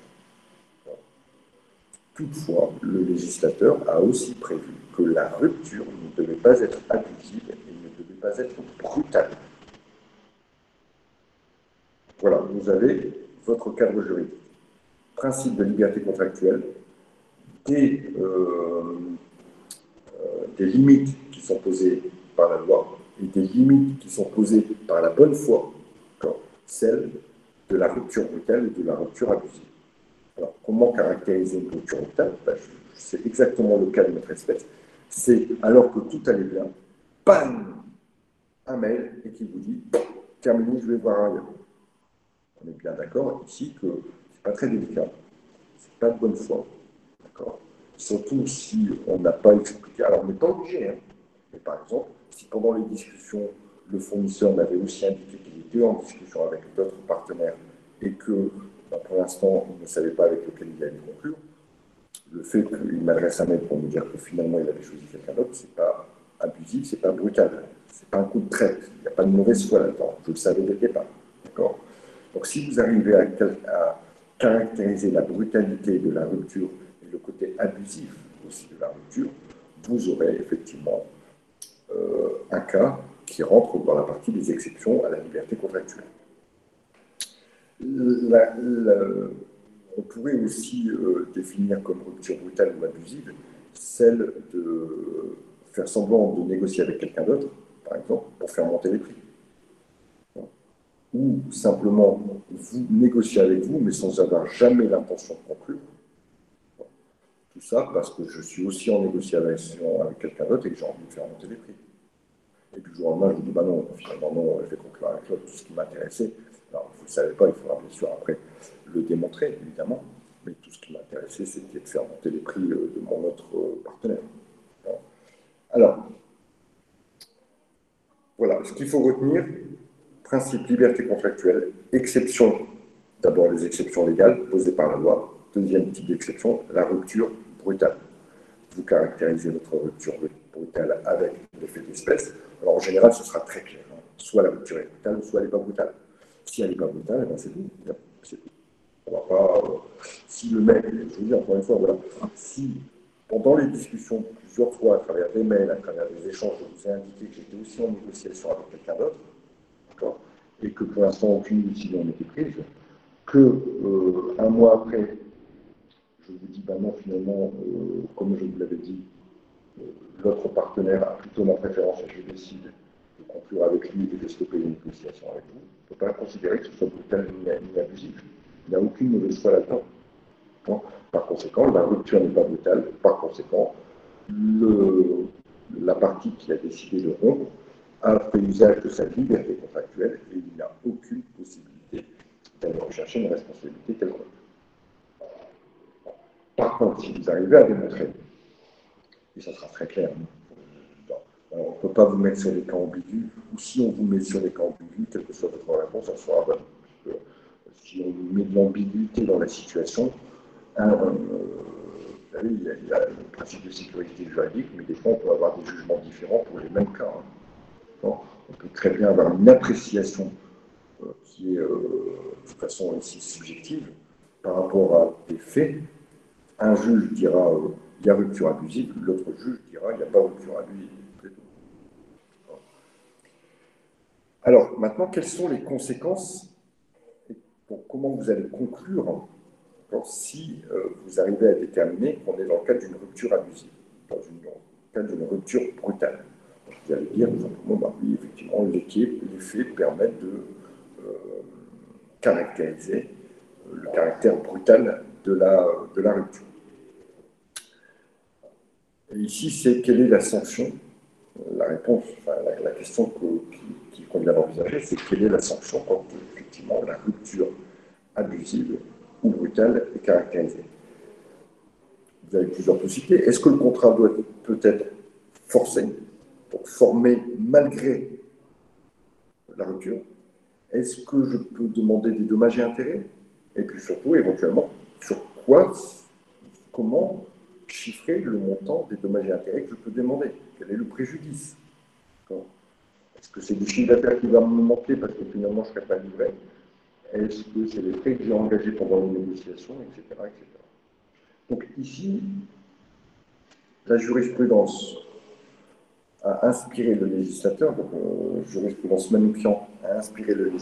Toutefois, le législateur a aussi prévu que la rupture ne devait pas être abusive et ne devait pas être brutale. Voilà, vous avez votre cadre juridique. Principe de liberté contractuelle, des limites qui sont posées par la loi et des limites qui sont posées par la bonne foi, celle de la rupture brutale et de la rupture abusive. Alors, comment caractériser une rupture brutale? C'est exactement le cas de notre espèce. C'est alors que tout allait bien, bam, un mail et qui vous dit « terminé, je vais voir ailleurs ». On est bien d'accord ici que ce n'est pas très délicat, ce n'est pas de bonne foi. Surtout si on n'a pas expliqué. Alors, on n'est pas obligé, hein. Mais par exemple, si pendant les discussions, le fournisseur m'avait aussi indiqué qu'il était en discussion avec d'autres partenaires et que, pour l'instant, il ne savait pas avec lequel il allait conclure, le fait qu'il m'adresse un mail pour me dire que finalement il avait choisi quelqu'un d'autre, c'est pas abusif, c'est pas brutal, c'est pas un coup de traite, il n'y a pas de mauvaise foi là-dedans, je le savais dès le départ. D'accord? Donc si vous arrivez à caractériser la brutalité de la rupture et le côté abusif aussi de la rupture, vous aurez effectivement un cas qui rentre dans la partie des exceptions à la liberté contractuelle. On pourrait aussi définir comme rupture brutale ou abusive celle de faire semblant de négocier avec quelqu'un d'autre, par exemple, pour faire monter les prix. Ou simplement, vous négociez avec vous, mais sans avoir jamais l'intention de conclure. Tout ça parce que je suis aussi en négociation avec quelqu'un d'autre et que j'ai envie de faire monter les prix. Et puis, du jour au lendemain, je vous dis, bah non, finalement, non, je vais conclure avec l'autre tout ce qui m'intéressait. Alors, vous ne le savez pas, il faudra bien sûr après le démontrer, évidemment. Mais tout ce qui m'intéressait, c'était de faire monter les prix de mon autre partenaire. Alors, voilà, ce qu'il faut retenir, principe liberté contractuelle, exception, d'abord les exceptions légales posées par la loi. Deuxième type d'exception, la rupture brutale. Vous caractérisez votre rupture brutale avec l'effet d'espèce. Alors en général, ce sera très clair. Hein. Soit la rupture est brutale, soit elle n'est pas brutale. Si elle n'est pas brutale, ben c'est tout. On va pas. Si le mec, je vous dis encore une fois, voilà, si pendant les discussions, plusieurs fois, à travers des mails, à travers des échanges, je vous ai indiqué que j'étais aussi en négociation avec quelqu'un d'autre, et que pour l'instant aucune décision n'était prise, que un mois après, je vous dis, ben non, finalement, comme je vous l'avais dit, l'autre partenaire a plutôt ma préférence et je décide de conclure avec lui et de stopper les négociations avec vous. On ne peut pas considérer que ce soit brutal ni abusif. Il n'y a aucune mauvaise foi là-dedans. Par conséquent, la rupture n'est pas brutale. Par conséquent, la partie qui a décidé de rompre a fait usage de sa liberté contractuelle et il n'y a aucune possibilité d'aller rechercher une responsabilité quelconque. Par contre, si vous arrivez à démontrer, et ça sera très clair, alors, on ne peut pas vous mettre sur des cas ambigus, ou si on vous met sur des cas ambigus, quelle que soit votre réponse, ça sera bonne. Si on met de l'ambiguïté dans la situation, il y a le principe de sécurité juridique, mais des fois on peut avoir des jugements différents pour les mêmes cas. Hein. On peut très bien avoir une appréciation qui est de façon aussi subjective par rapport à des faits. Un juge dira il y a rupture abusive, l'autre juge dira il n'y a pas rupture abusive. Alors, maintenant, quelles sont les conséquences pour comment vous allez conclure si vous arrivez à déterminer qu'on est dans le cadre d'une rupture abusive, dans le cadre d'une rupture brutale. Donc, vous allez dire, tout simplement, bah, oui, effectivement, les faits permettent de caractériser le caractère brutal de la rupture. Et ici, c'est quelle est la sanction? La réponse, enfin, la question qu'il convient d'envisager, c'est quelle est la sanction quand effectivement la rupture abusive ou brutale est caractérisée. Vous avez plusieurs possibilités. Est-ce que le contrat peut être forcé, donc formé malgré la rupture? Est-ce que je peux demander des dommages et intérêts? Et puis surtout, éventuellement, sur quoi, comment chiffrer le montant des dommages et intérêts que je peux demander? Quel est le préjudice? Est-ce que c'est du chiffre d'affaires qui va me manquer parce que finalement je ne serai pas livré? Est-ce que c'est les frais que j'ai engagés pendant les négociations, etc., etc. Donc ici, la jurisprudence a inspiré le législateur, donc jurisprudence Manoukian a inspiré le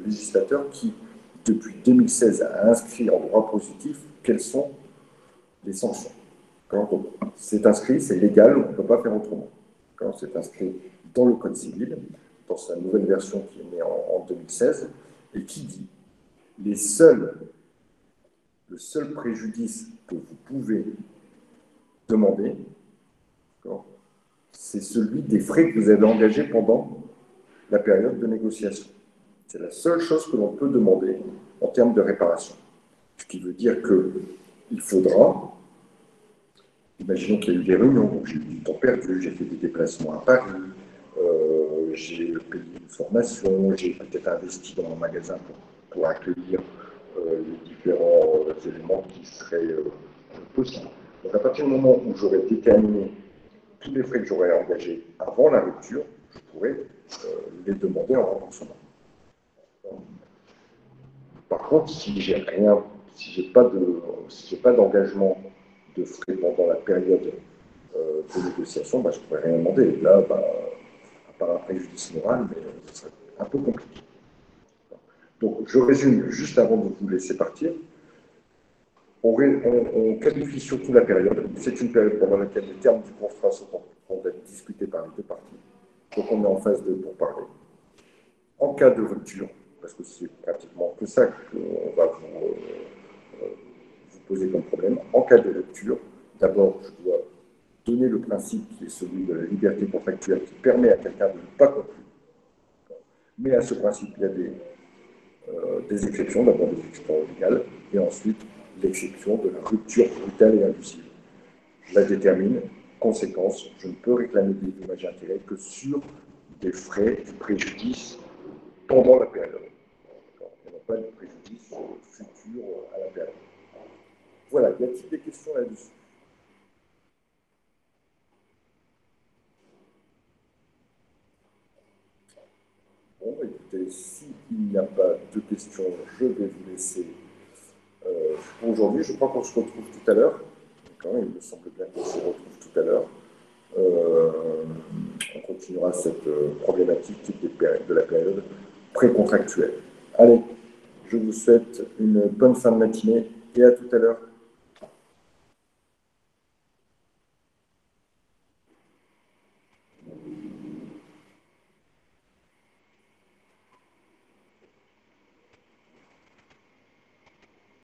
législateur qui, depuis 2016, a inscrit en droit positif quelles sont les sanctions. C'est inscrit, c'est légal, on ne peut pas faire autrement. C'est inscrit dans le Code civil, dans sa nouvelle version qui est née en 2016, et qui dit le seul préjudice que vous pouvez demander, c'est celui des frais que vous avez engagés pendant la période de négociation. C'est la seule chose que l'on peut demander en termes de réparation. Ce qui veut dire qu'il faudra, imaginons qu'il y a eu des réunions, donc j'ai eu du temps perdu, j'ai fait des déplacements à Paris, j'ai payé une formation, j'ai peut-être investi dans mon magasin pour accueillir les différents éléments qui seraient possibles. Donc à partir du moment où j'aurais déterminé tous les frais que j'aurais engagés avant la rupture, je pourrais les demander en remboursement. Par contre, si j'ai rien, si j'ai pas d'engagement de frais pendant la période de négociation, bah, je ne pourrais rien demander. Et là, bah, à par un préjudice moral, mais ce serait un peu compliqué. Donc, je résume juste avant de vous laisser partir. On qualifie surtout la période. C'est une période pendant laquelle les termes du contrat sont en train d'être discutés par les deux parties. Donc, on est en phase de pourparlers. En cas de rupture, parce que c'est pratiquement que ça qu'on va vous poser comme problème, en cas de rupture, d'abord, je dois donner le principe qui est celui de la liberté contractuelle qui permet à quelqu'un de ne pas conclure. Mais à ce principe, il y a des exceptions, d'abord des exceptions légales, et ensuite l'exception de la rupture brutale et abusive. Je la détermine. Conséquence, je ne peux réclamer des dommages et intérêts que sur des frais du préjudice pendant la période. Et non pas du préjudice futur à la période. Voilà, y a-t-il des questions là-dessus? Bon, écoutez, s'il n'y a pas de questions, je vais vous laisser pour aujourd'hui. Je crois qu'on se retrouve tout à l'heure. Il me semble bien qu'on se retrouve tout à l'heure. On continuera cette problématique de la période précontractuelle. Allez, je vous souhaite une bonne fin de matinée et à tout à l'heure.